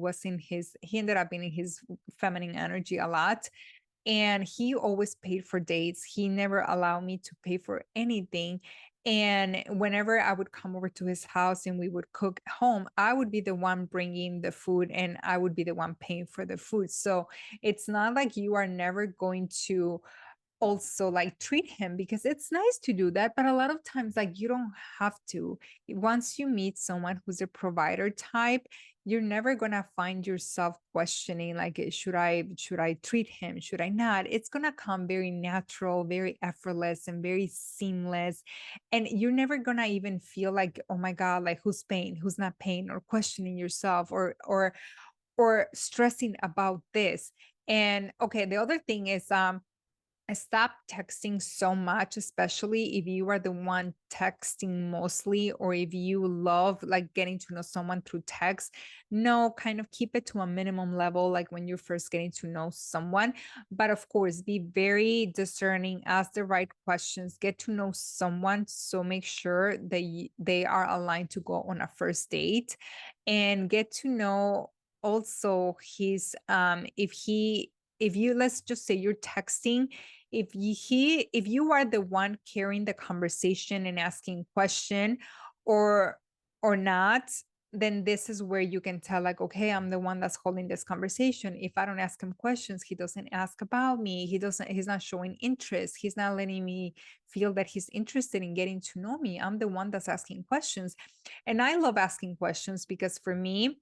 ended up being in his feminine energy a lot, and he always paid for dates. He never allowed me to pay for anything. And whenever I would come over to his house and we would cook home, I would be the one bringing the food and I would be the one paying for the food. So it's not like you are never going to also like treat him, because it's nice to do that, but a lot of times like you don't have to. Once you meet someone who's a provider type, you're never going to find yourself questioning like should I treat him, should I not. It's going to come very natural, very effortless and very seamless, and you're never going to even feel like, oh my god, like who's paying, who's not paying, or questioning yourself or stressing about this. And okay, the other thing is stop texting so much, especially if you are the one texting mostly, or if you love like getting to know someone through text. No, kind of keep it to a minimum level, like when you're first getting to know someone. But of course, be very discerning, ask the right questions, get to know someone. So make sure that they are aligned to go on a first date, and get to know also his if you, let's just say you're texting, if you are the one carrying the conversation and asking question or not, then this is where you can tell like, okay, I'm the one that's holding this conversation. If I don't ask him questions, he doesn't ask about me, he's not showing interest, he's not letting me feel that he's interested in getting to know me. I'm the one that's asking questions. And I love asking questions because for me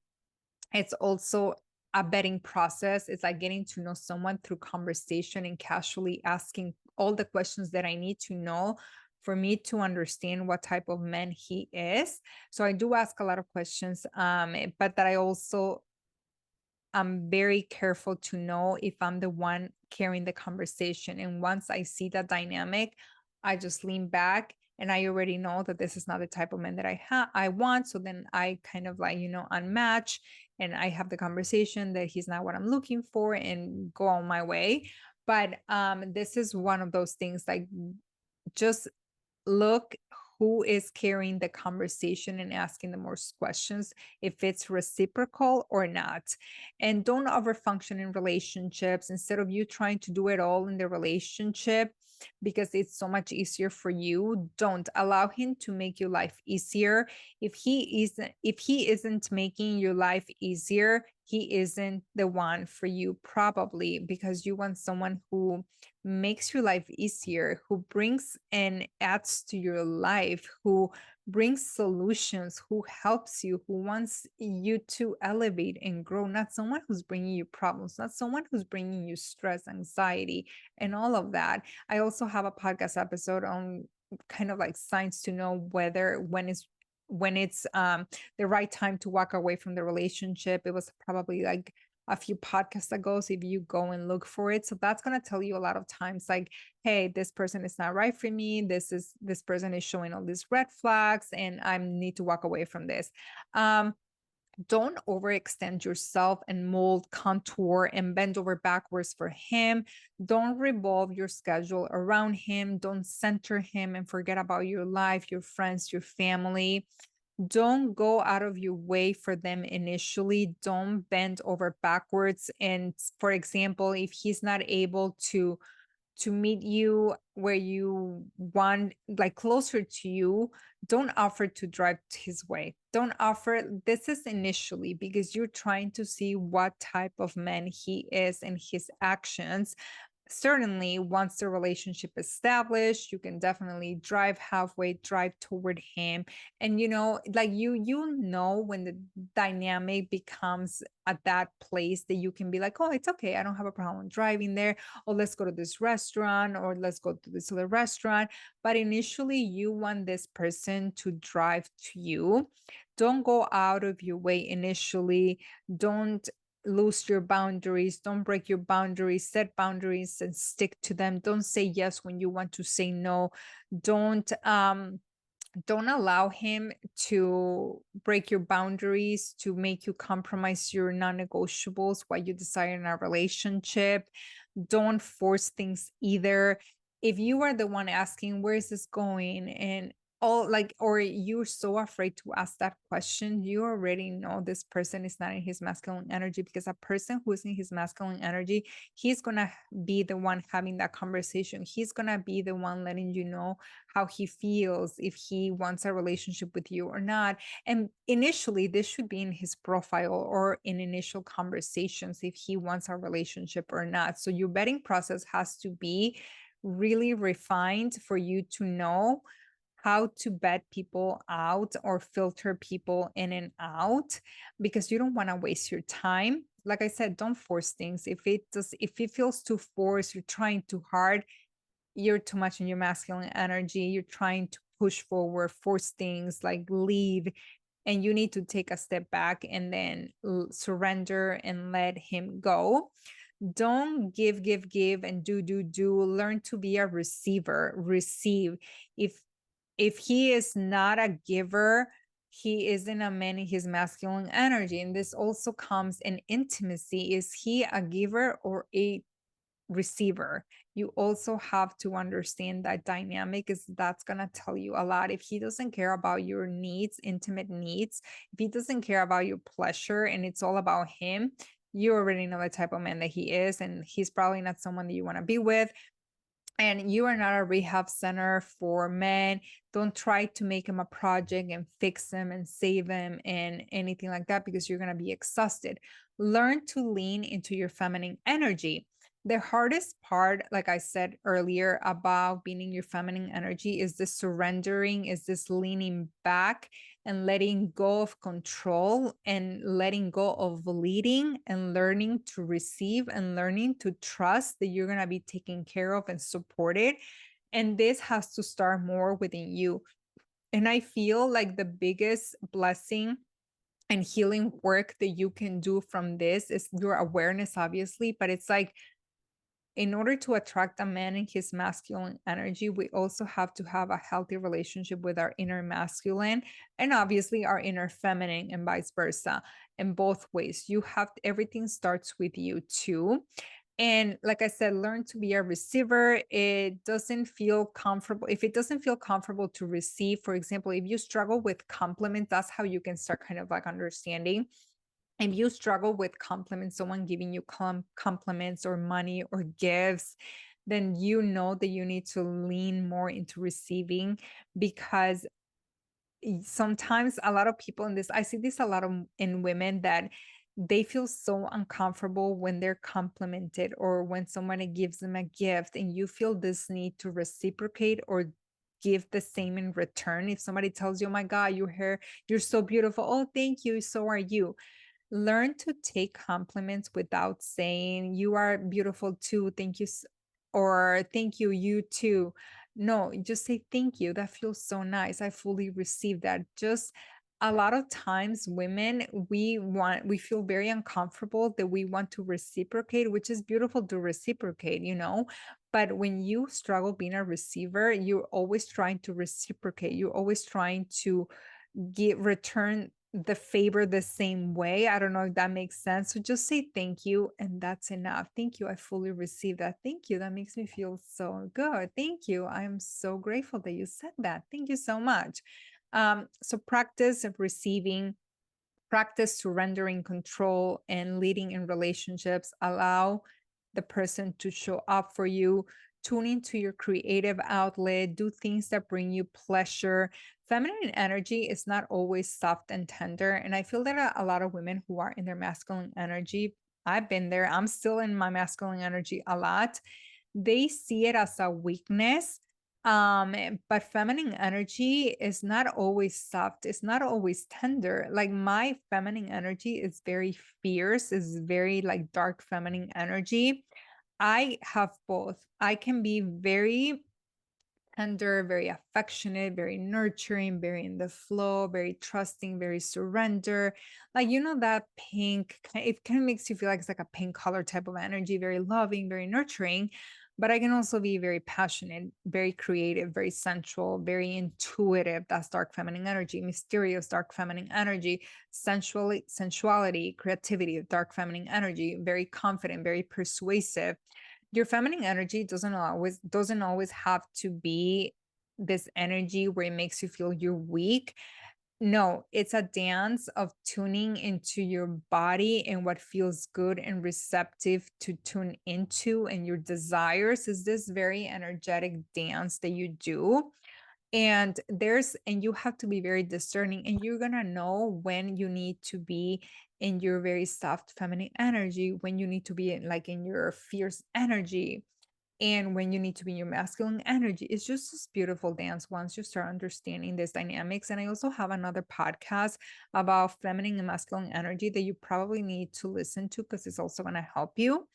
it's also a vetting process. It's like getting to know someone through conversation and casually asking all the questions that I need to know for me to understand what type of man he is. So I do ask a lot of questions, but that I'm very careful to know if I'm the one carrying the conversation. And once I see that dynamic, I just lean back and I already know that this is not the type of man that I want. So then I kind of like, unmatch, and I have the conversation that he's not what I'm looking for and go on my way. But this is one of those things, like just look who is carrying the conversation and asking the most questions, if it's reciprocal or not. And don't overfunction in relationships. Instead of you trying to do it all in the relationship, because it's so much easier for you. Don't allow him to make your life easier. If he isn't making your life easier, he isn't the one for you, probably, because you want someone who makes your life easier, who brings and adds to your life, who brings solutions, who helps you, who wants you to elevate and grow, not someone who's bringing you problems, not someone who's bringing you stress, anxiety, and all of that. I also have a podcast episode on kind of like signs to know whether when it's the right time to walk away from the relationship. It was probably like a few podcasts ago. So if you go and look for it, so that's going to tell you a lot of times like, hey, this person is not right for me. This person is showing all these red flags and I need to walk away from this. Don't overextend yourself and mold, contour, and bend over backwards for him. Don't revolve your schedule around him. Don't center him and forget about your life, your friends, your family. Don't go out of your way for them initially. Don't bend over backwards. And for example, if he's not able to meet you where you want, like closer to you, don't offer to drive his way. Don't offer. This is initially because you're trying to see what type of man he is and his actions. Certainly, once the relationship established, you can definitely drive halfway, drive toward him. And like you know when the dynamic becomes at that place that you can be like, oh, it's okay, I don't have a problem driving there, or let's go to this restaurant, or let's go to this other restaurant. But initially you want this person to drive to you. Don't go out of your way initially. Don't lose your boundaries. Don't break your boundaries. Set boundaries and stick to them. Don't say yes when you want to say no. Don't allow him to break your boundaries, to make you compromise your non-negotiables what you desire in a relationship. Don't force things either. If you are the one asking where is this going, and all like, or you're so afraid to ask that question, you already know this person is not in his masculine energy, because a person who is in his masculine energy, he's gonna be the one having that conversation. He's gonna be the one letting you know how he feels, if he wants a relationship with you or not. And initially, this should be in his profile or in initial conversations, if he wants a relationship or not. So your vetting process has to be really refined for you to know how to vet people out or filter people in and out, because you don't want to waste your time. Like I said, don't force things. If it feels too forced, you're trying too hard, you're too much in your masculine energy, you're trying to push forward, force things, like leave, and you need to take a step back and then surrender and let him go. Don't give and do. Learn to be a receiver. Receive. If he is not a giver, he isn't a man in his masculine energy. And this also comes in intimacy. Is he a giver or a receiver? You also have to understand that dynamic, is that's going to tell you a lot. If he doesn't care about your needs, intimate needs, if he doesn't care about your pleasure and it's all about him, you already know the type of man that he is, and he's probably not someone that you want to be with. And you are not a rehab center for men. Don't try to make him a project and fix him and save him and anything like that, because you're going to be exhausted. Learn to lean into your feminine energy. The hardest part, like I said earlier, about being in your feminine energy is this surrendering, is this leaning back and letting go of control and letting go of leading and learning to receive and learning to trust that you're going to be taken care of and supported. And this has to start more within you. And I feel like the biggest blessing and healing work that you can do from this is your awareness, obviously, but it's like, in order to attract a man in his masculine energy, we also have to have a healthy relationship with our inner masculine and obviously our inner feminine, and vice versa. In both ways, you have, everything starts with you too. And like I said, learn to be a receiver. It doesn't feel comfortable. If it doesn't feel comfortable to receive, for example, if you struggle with compliments, that's how you can start kind of like understanding. If you struggle with compliments, someone giving you compliments or money or gifts, then you know that you need to lean more into receiving, because sometimes a lot of people in this, I see this a lot of in women, that they feel so uncomfortable when they're complimented or when somebody gives them a gift, and you feel this need to reciprocate or give the same in return. If somebody tells you, oh my God, your hair, you're so beautiful, oh thank you, so are you. Learn to take compliments without saying, "You are beautiful too, thank you," or "Thank you, you too." No, just say, "Thank you, that feels so nice. I fully receive that." Just a lot of times, women, we feel very uncomfortable that we want to reciprocate, which is beautiful to reciprocate, you know? But when you struggle being a receiver, you're always trying to reciprocate. You're always trying to get return the favor the same way. I don't know if that makes sense. So just say thank you, and that's enough. Thank you. I fully receive that. Thank you. That makes me feel so good. Thank you. I'm so grateful that you said that. Thank you so much. So practice of receiving, practice surrendering control and leading in relationships. Allow the person to show up for you. Tune into your creative outlet. Do things that bring you pleasure. Feminine energy is not always soft and tender. And I feel that a lot of women who are in their masculine energy, I've been there, I'm still in my masculine energy a lot. They see it as a weakness. But feminine energy is not always soft, it's not always tender. Like my feminine energy is very fierce, is very like dark feminine energy. I have both. I can be very tender, very affectionate, very nurturing, very in the flow, very trusting, very surrender. Like, you know, that pink, it kind of makes you feel like it's like a pink color type of energy, very loving, very nurturing. But I can also be very passionate, very creative, very sensual, very intuitive. That's dark feminine energy, mysterious, dark feminine energy, sensuality, creativity, dark feminine energy, very confident, very persuasive. Your feminine energy doesn't always have to be this energy where it makes you feel you're weak. No, it's a dance of tuning into your body and what feels good and receptive to tune into, and your desires is this very energetic dance that you do. And you have to be very discerning, and you're gonna know when you need to be in your very soft feminine energy, when you need to be like in your fierce energy, and when you need to be in your masculine energy. It's just this beautiful dance once you start understanding these dynamics. And I also have another podcast about feminine and masculine energy that you probably need to listen to, because it's also going to help you.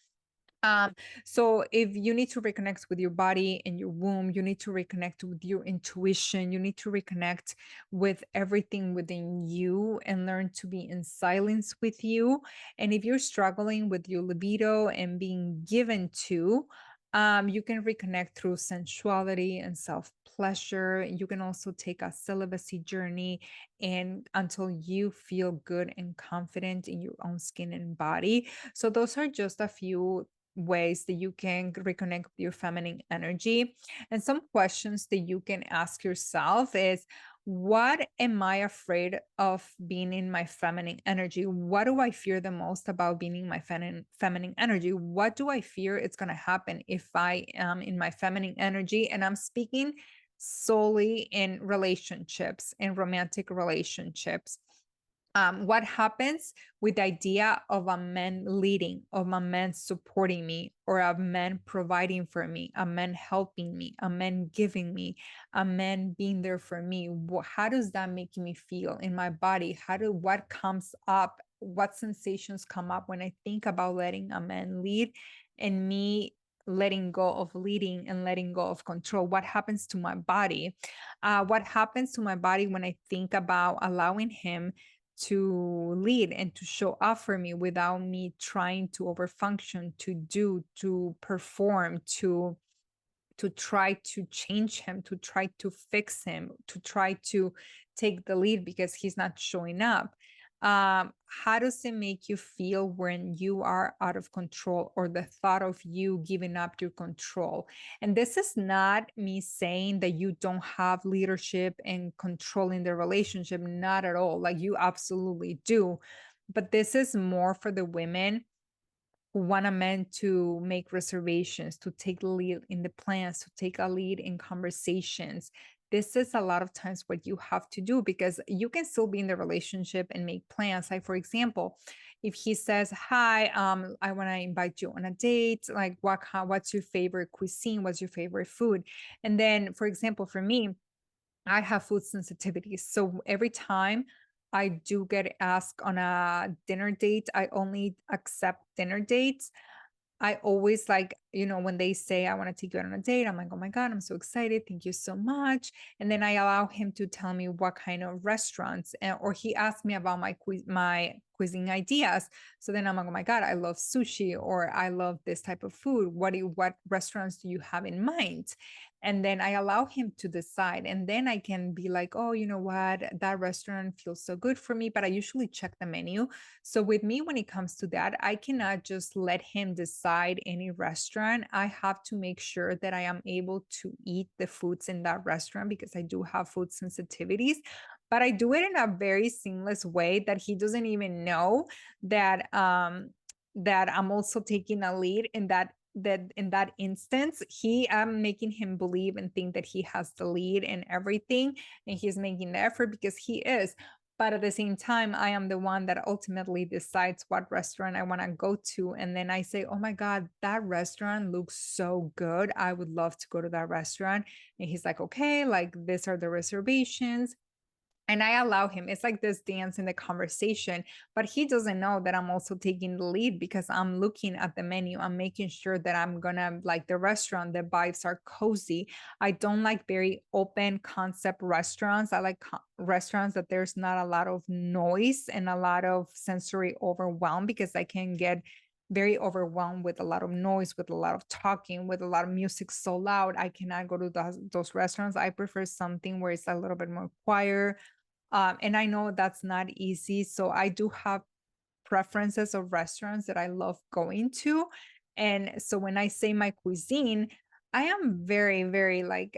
um, so if you need to reconnect with your body and your womb, you need to reconnect with your intuition, you need to reconnect with everything within you and learn to be in silence with you. And if you're struggling with your libido and being given to, you can reconnect through sensuality and self pleasure. You can also take a celibacy journey, and until you feel good and confident in your own skin and body. So those are just a few ways that you can reconnect with your feminine energy. And some questions that you can ask yourself is, what am I afraid of being in my feminine energy? What do I fear the most about being in my feminine energy? What do I fear it's going to happen if I am in my feminine energy? And I'm speaking solely in relationships, in romantic relationships. What happens with the idea of a man leading, of a man supporting me, or a man providing for me, a man helping me, a man giving me, a man being there for me? How does that make me feel in my body? What comes up? What sensations come up when I think about letting a man lead, and me letting go of leading and letting go of control? What happens to my body? What happens to my body when I think about allowing him to lead and to show up for me without me trying to overfunction, to do, to perform, to try to change him, to try to fix him, to try to take the lead because he's not showing up? How does it make you feel when you are out of control, or the thought of you giving up your control? And this is not me saying that you don't have leadership and control in the relationship, not at all. Like, you absolutely do. But this is more for the women who want a man to make reservations, to take the lead in the plans, to take a lead in conversations. This is a lot of times what you have to do because you can still be in the relationship and make plans. Like, for example, if he says, "Hi, I want to invite you on a date. Like, what's your favorite cuisine? What's your favorite food?" And then, for example, for me, I have food sensitivities. So every time I do get asked on a dinner date, I only accept dinner dates. I always like, when they say, "I want to take you out on a date," I'm like, "Oh my God, I'm so excited. Thank you so much." And then I allow him to tell me what kind of restaurants, or he asked me about my cuisine ideas. So then I'm like, "Oh my God, I love sushi," or "I love this type of food. What restaurants do you have in mind?" And then I allow him to decide. And then I can be like, "Oh, you know what? That restaurant feels so good for me." But I usually check the menu. So with me, when it comes to that, I cannot just let him decide any restaurant. I have to make sure that I am able to eat the foods in that restaurant because I do have food sensitivities. But I do it in a very seamless way that he doesn't even know that I'm also taking a lead in that instance. I'm making him believe and think that he has the lead in everything, and he's making the effort because he is. But at the same time, I am the one that ultimately decides what restaurant I want to go to. And then I say, "Oh my God, that restaurant looks so good. I would love to go to that restaurant." And he's like, "Okay, like these are the reservations." And I allow him. It's like this dance in the conversation, but he doesn't know that I'm also taking the lead because I'm looking at the menu. I'm making sure that I'm gonna like the restaurant, the vibes are cozy. I don't like very open concept restaurants. I like restaurants that there's not a lot of noise and a lot of sensory overwhelm because I can get very overwhelmed with a lot of noise, with a lot of talking, with a lot of music so loud. I cannot go to those restaurants. I prefer something where it's a little bit more quiet, and I know that's not easy. So I do have preferences of restaurants that I love going to. And so when I say my cuisine, I am very, very like,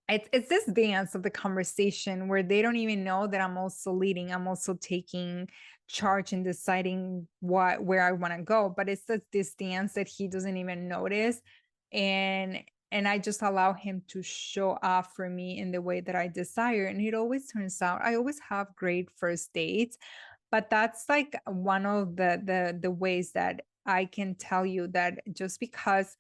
it's this dance of the conversation where they don't even know that I'm also leading. I'm also taking charge and deciding where I want to go. But it's this dance that he doesn't even notice. And I just allow him to show off for me in the way that I desire. And it always turns out I always have great first dates. But that's like one of the ways that I can tell you that just because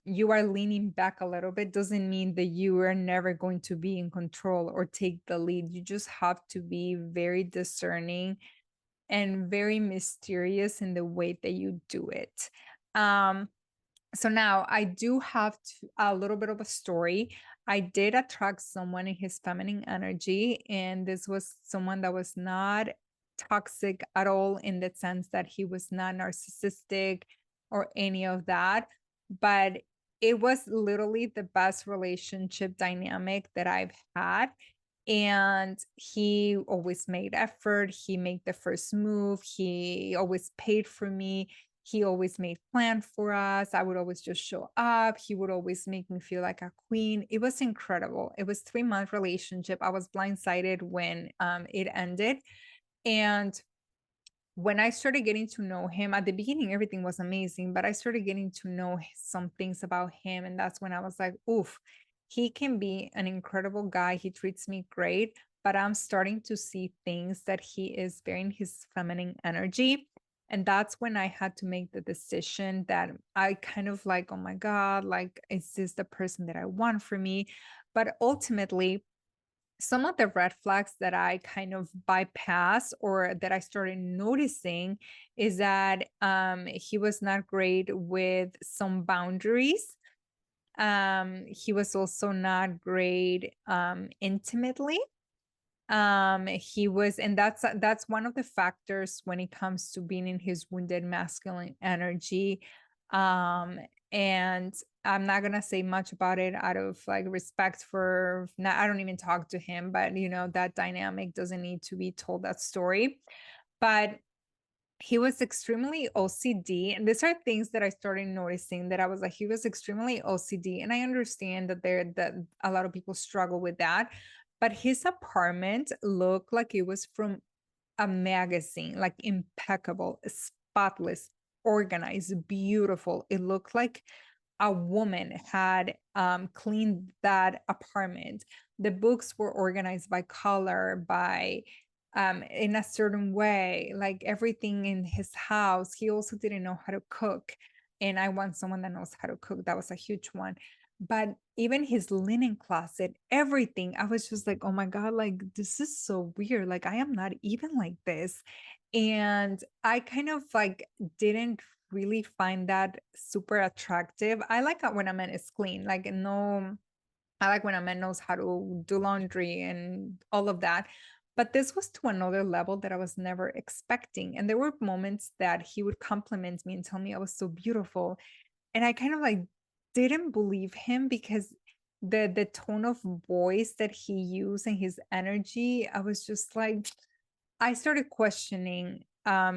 you are leaning back a little bit doesn't mean that you are never going to be in control or take the lead. You just have to be very discerning and very mysterious in the way that you do it. Um, so now I do have a little bit of a story. I did attract someone in his feminine energy, and this was someone that was not toxic at all in the sense that he was not narcissistic or any of that. But it was literally the best relationship dynamic that I've had. And he always made effort. He made the first move. He always paid for me. He always made plans for us. I would always just show up. He would always make me feel like a queen. It was incredible. It was 3 month relationship. I was blindsided when it ended. And when I started getting to know him at the beginning, everything was amazing, but I started getting to know some things about him. And that's when I was like, oof, he can be an incredible guy. He treats me great, but I'm starting to see things that he is bearing his feminine energy. And that's when I had to make the decision that I kind of like, oh my God, like, is this the person that I want for me? But ultimately, some of the red flags that I kind of bypass or that I started noticing is that he was not great with some boundaries. He was also not great intimately. He was, and that's one of the factors when it comes to being in his wounded masculine energy. um and I'm not gonna say much about it out of like respect for not, I don't even talk to him, but that dynamic doesn't need to be told, that story. But he was extremely OCD. And these are things that I started noticing, that I was like, he was extremely OCD. And I understand that a lot of people struggle with that. But his apartment looked like it was from a magazine, like impeccable, spotless. organized, beautiful. It looked like a woman had cleaned that apartment. The books were organized by color, by in a certain way, like everything in his house. He also didn't know how to cook. And I want someone that knows how to cook. That was a huge one. But even his linen closet, everything, I was just like, oh my God, like this is so weird. Like I am not even like this. And I kind of like didn't really find that super attractive. I like it when a man is clean. Like no, I like when a man knows how to do laundry and all of that. But this was to another level that I was never expecting. And there were moments that he would compliment me and tell me I was so beautiful. And I kind of like didn't believe him because the tone of voice that he used and his energy, I was just like, I started questioning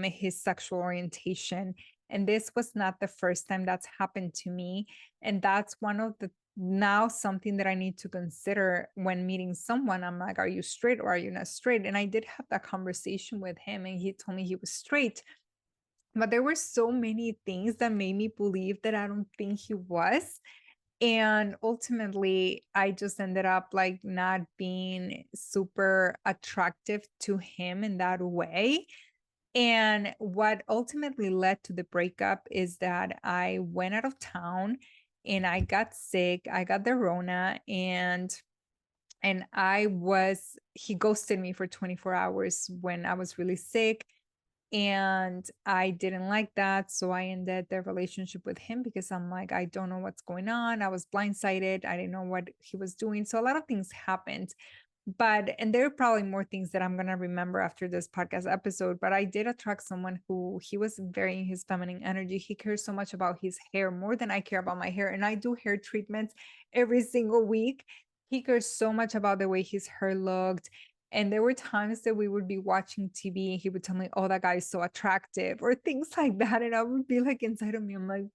his sexual orientation. And this was not the first time that's happened to me. And that's one of the now something that I need to consider when meeting someone. I'm like, are you straight or are you not straight? And I did have that conversation with him, and he told me he was straight. But there were so many things that made me believe that I don't think he was. And ultimately, I just ended up like not being super attractive to him in that way. And what ultimately led to the breakup is that I went out of town and I got sick. I got the Rona, and he ghosted me for 24 hours when I was really sick, and I didn't like that. So I ended the relationship with him because I'm like, I don't know what's going on. I was blindsided. I didn't know what he was doing. So a lot of things happened. And there are probably more things that I'm going to remember after this podcast episode. But I did attract someone who he was very in his feminine energy. He cares so much about his hair more than I care about my hair. And I do hair treatments every single week. He cares so much about the way his hair looked. And there were times that we would be watching TV and he would tell me, oh, that guy is so attractive, or things like that. And I would be like inside of me, I'm like,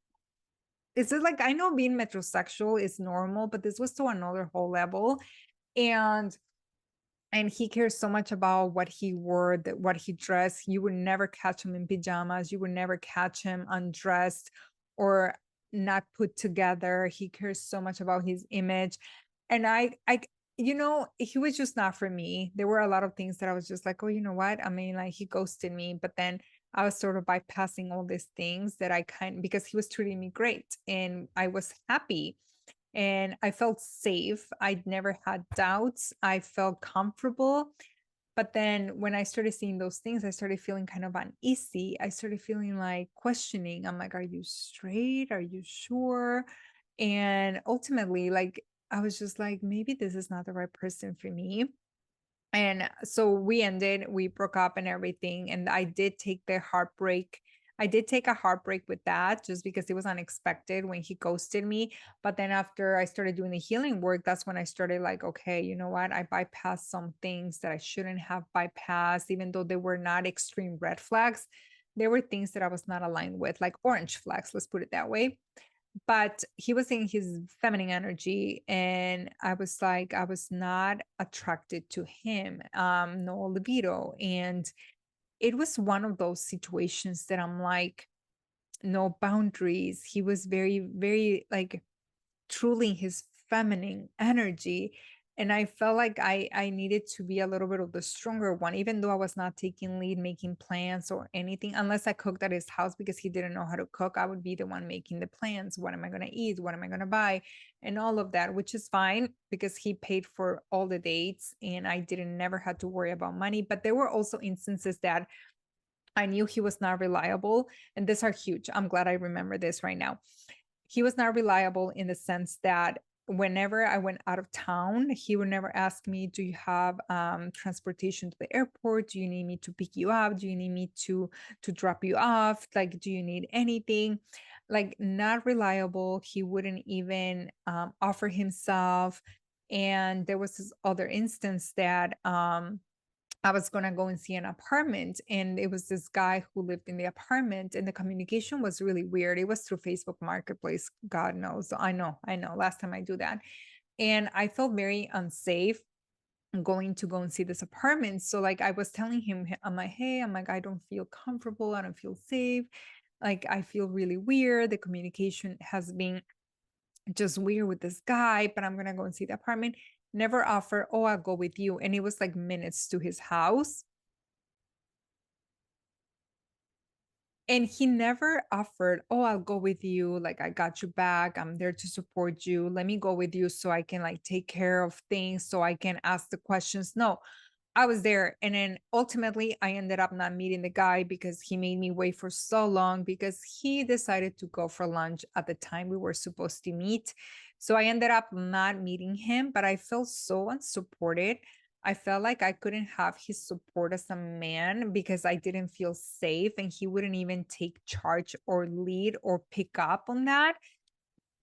is it like, I know being metrosexual is normal, but this was to another whole level. And he cares so much about what he wore, that what he dressed. You would never catch him in pajamas. You would never catch him undressed or not put together. He cares so much about his image. And he was just not for me. There were a lot of things that I was just like, oh, you know what? I mean, like he ghosted me, but then I was sort of bypassing all these things that because he was treating me great and I was happy and I felt safe. I'd never had doubts. I felt comfortable. But then when I started seeing those things, I started feeling kind of uneasy. I started feeling like questioning. I'm like, are you straight? Are you sure? And ultimately, like, I was just like, maybe this is not the right person for me. And so we broke up and everything. And I did take the heartbreak. I did take a heartbreak with that just because it was unexpected when he ghosted me. But then after I started doing the healing work, that's when I started like, okay, you know what? I bypassed some things that I shouldn't have bypassed, even though they were not extreme red flags. There were things that I was not aligned with, like orange flags, let's put it that way. But he was in his feminine energy, and I was like, I was not attracted to him, no libido. And it was one of those situations that I'm like, no boundaries. He was very, very like truly his feminine energy. And I felt like I needed to be a little bit of the stronger one, even though I was not taking lead, making plans or anything, unless I cooked at his house because he didn't know how to cook. I would be the one making the plans. What am I going to eat? What am I going to buy? And all of that, which is fine because he paid for all the dates and I didn't never had to worry about money. But there were also instances that I knew he was not reliable. And these are huge. I'm glad I remember this right now. He was not reliable in the sense that whenever I went out of town, he would never ask me, do you have transportation to the airport? Do you need me to pick you up? Do you need me to drop you off? Like, do you need anything? Like, not reliable. He wouldn't even offer himself. And there was this other instance that I was going to go and see an apartment, and it was this guy who lived in the apartment, and the communication was really weird. It was through Facebook Marketplace. God knows. I know. Last time I do that. And I felt very unsafe going to go and see this apartment. So like I was telling him, I'm like, hey, I'm like, I don't feel comfortable. I don't feel safe. Like, I feel really weird. The communication has been just weird with this guy, but I'm gonna go and see the apartment. Never offer, oh, I'll go with you. And it was like minutes to his house. And he never offered, oh, I'll go with you. Like, I got your back. I'm there to support you. Let me go with you so I can like take care of things, so I can ask the questions. No, I was there. And then ultimately, I ended up not meeting the guy because he made me wait for so long because he decided to go for lunch at the time we were supposed to meet. So I ended up not meeting him, but I felt so unsupported. I felt like I couldn't have his support as a man because I didn't feel safe and he wouldn't even take charge or lead or pick up on that.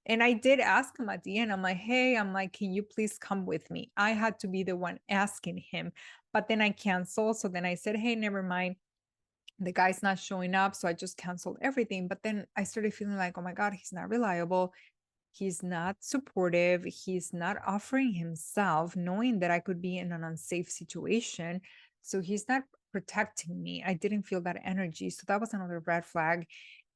And I did ask him at the end. I'm like, hey, I'm like, can you please come with me? I had to be the one asking him, but then I canceled. So then I said, hey, never mind. The guy's not showing up. So I just canceled everything. But then I started feeling like, oh my God, he's not reliable. He's not supportive. He's not offering himself, knowing that I could be in an unsafe situation. So he's not protecting me. I didn't feel that energy. So that was another red flag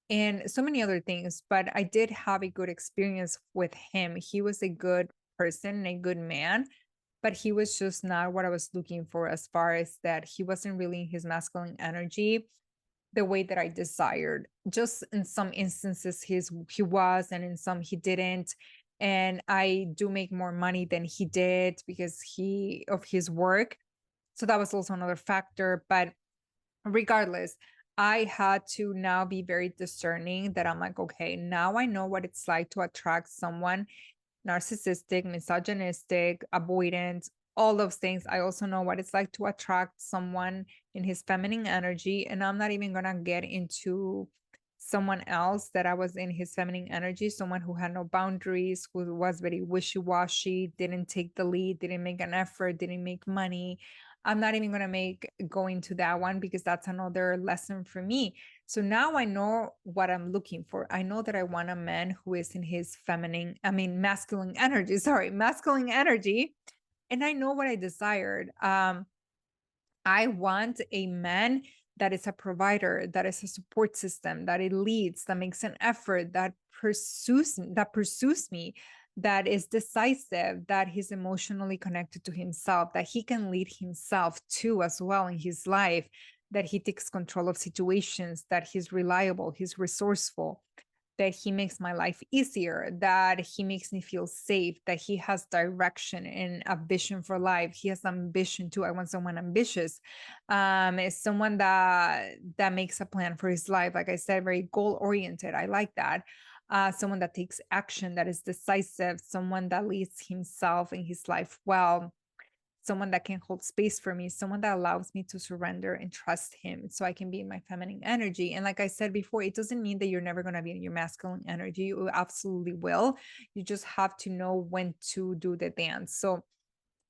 and so many other things. But I did have a good experience with him. He was a good person and a good man, but he was just not what I was looking for as far as that he wasn't really in his masculine energy the way that I desired. Just in some instances he was and in some he didn't. And I do make more money than he did because he of his work. So that was also another factor. But regardless, I had to now be very discerning that I'm like, okay, now I know what it's like to attract someone narcissistic, misogynistic, avoidant, all those things. I also know what it's like to attract someone in his feminine energy. And I'm not even going to get into someone else that I was in his feminine energy, someone who had no boundaries, who was very wishy washy, didn't take the lead, didn't make an effort, didn't make money. I'm not even going to make go into that one because that's another lesson for me. So now I know what I'm looking for. I know that I want a man who is in his masculine energy, sorry, masculine energy. And I know what I desired. I want a man that is a provider, that is a support system, that it leads, that makes an effort, that pursues me, that is decisive, that he's emotionally connected to himself, that he can lead himself too as well in his life, that he takes control of situations, that he's reliable, he's resourceful, that he makes my life easier, that he makes me feel safe, that he has direction and a vision for life. He has ambition too. I want someone ambitious. Is someone that makes a plan for his life. Like I said, very goal oriented. I like that. Someone that takes action, that is decisive, someone that leads himself in his life well, someone that can hold space for me, someone that allows me to surrender and trust him so I can be in my feminine energy. And like I said before, it doesn't mean that you're never going to be in your masculine energy. You absolutely will. You just have to know when to do the dance. So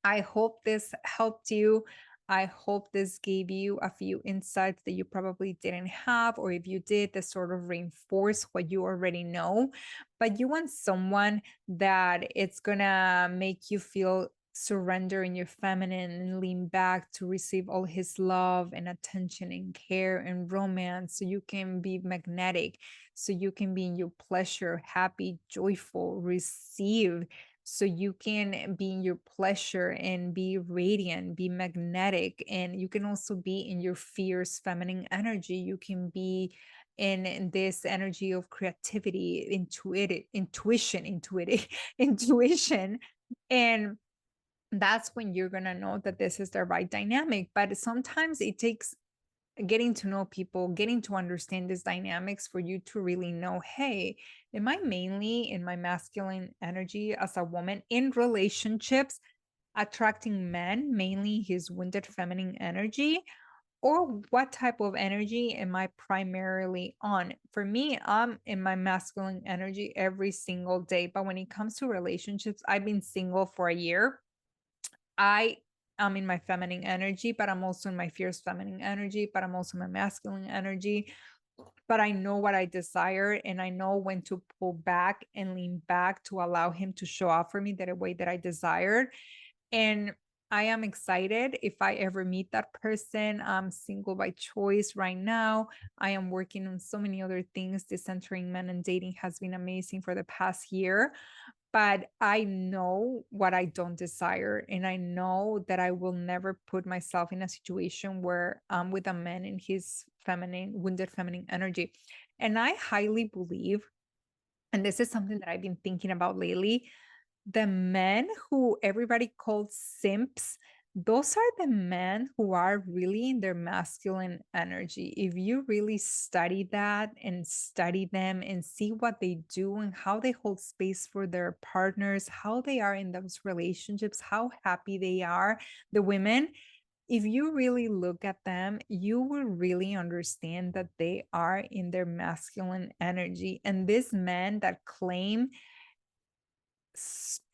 I hope this helped you. I hope this gave you a few insights that you probably didn't have, or if you did, that sort of reinforce what you already know. But you want someone that it's gonna make you feel surrender in your feminine and lean back to receive all his love and attention and care and romance so you can be magnetic, so you can be in your pleasure, happy, joyful, receive, so you can be in your pleasure and be radiant, be magnetic, and you can also be in your fierce feminine energy. You can be in this energy of creativity, intuition, and that's when you're gonna know that this is the right dynamic. But sometimes it takes getting to know people, getting to understand these dynamics for you to really know, hey, am I mainly in my masculine energy as a woman in relationships, attracting men, mainly his wounded feminine energy? Or what type of energy am I primarily on? For me, I'm in my masculine energy every single day. But when it comes to relationships, I've been single for a year. I am in my feminine energy, but I'm also in my fierce feminine energy, but I'm also in my masculine energy. But I know what I desire and I know when to pull back and lean back to allow him to show up for me that a way that I desired. And I am excited if I ever meet that person. I'm single by choice right now. I am working on so many other things. Decentering men and dating has been amazing for the past year, but I know what I don't desire. And I know that I will never put myself in a situation where I'm with a man in his feminine, wounded feminine energy. And I highly believe, and this is something that I've been thinking about lately, the men who everybody calls simps, those are the men who are really in their masculine energy. If you really study that and study them and see what they do and how they hold space for their partners, how they are in those relationships, how happy they are, the women, if you really look at them, you will really understand that they are in their masculine energy. And these men that claim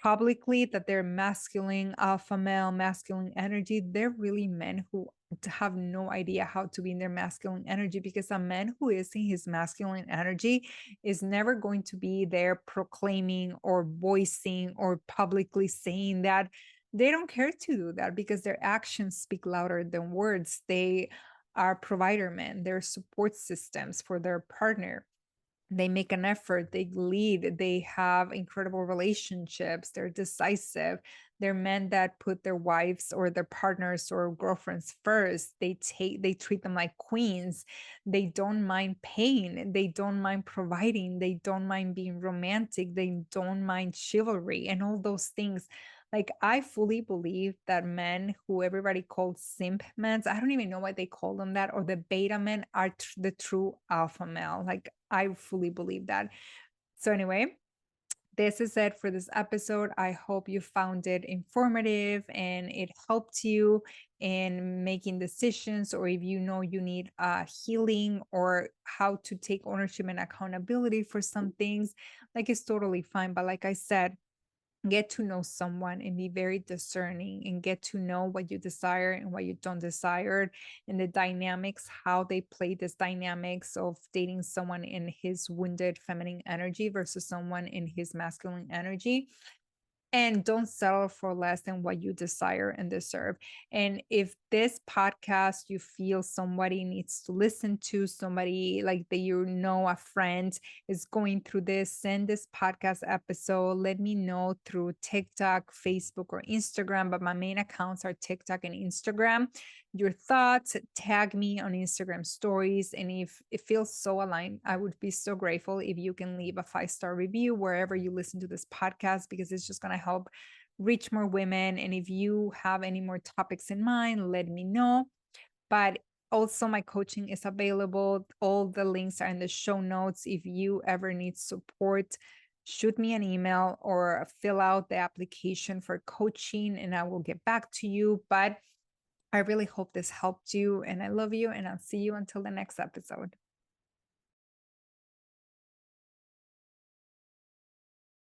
publicly that they're masculine, alpha male, masculine energy, they're really men who have no idea how to be in their masculine energy, because a man who is in his masculine energy is never going to be there proclaiming or voicing or publicly saying that. They don't care to do that because their actions speak louder than words. They are provider men, they're support systems for their partner. They make an effort, they lead, they have incredible relationships, they're decisive. They're men that put their wives or their partners or girlfriends first. They treat them like queens. They don't mind pain, they don't mind providing, they don't mind being romantic, they don't mind chivalry and all those things. Like, I fully believe that men who everybody calls simp men, I don't even know why they call them that, or the beta men are the true alpha male. Like, I fully believe that. So, anyway, this is it for this episode. I hope you found it informative and it helped you in making decisions, or if you know you need healing or how to take ownership and accountability for some things, like, it's totally fine. But like I said, get to know someone and be very discerning and get to know what you desire and what you don't desire, and the dynamics, how they play this dynamics of dating someone in his wounded feminine energy versus someone in his masculine energy. And don't settle for less than what you desire and deserve. And if this podcast you feel somebody needs to listen to, somebody like that, you know, a friend is going through this, send this podcast episode. Let me know through TikTok, Facebook, or Instagram. But my main accounts are TikTok and Instagram. Your thoughts, tag me on Instagram stories. And if it feels so aligned, I would be so grateful if you can leave a 5-star review wherever you listen to this podcast, because it's just going to help reach more women. And if you have any more topics in mind, let me know. But also, my coaching is available. All the links are in the show notes. If you ever need support, shoot me an email or fill out the application for coaching and I will get back to you. But I really hope this helped you, and I love you, and I'll see you until the next episode.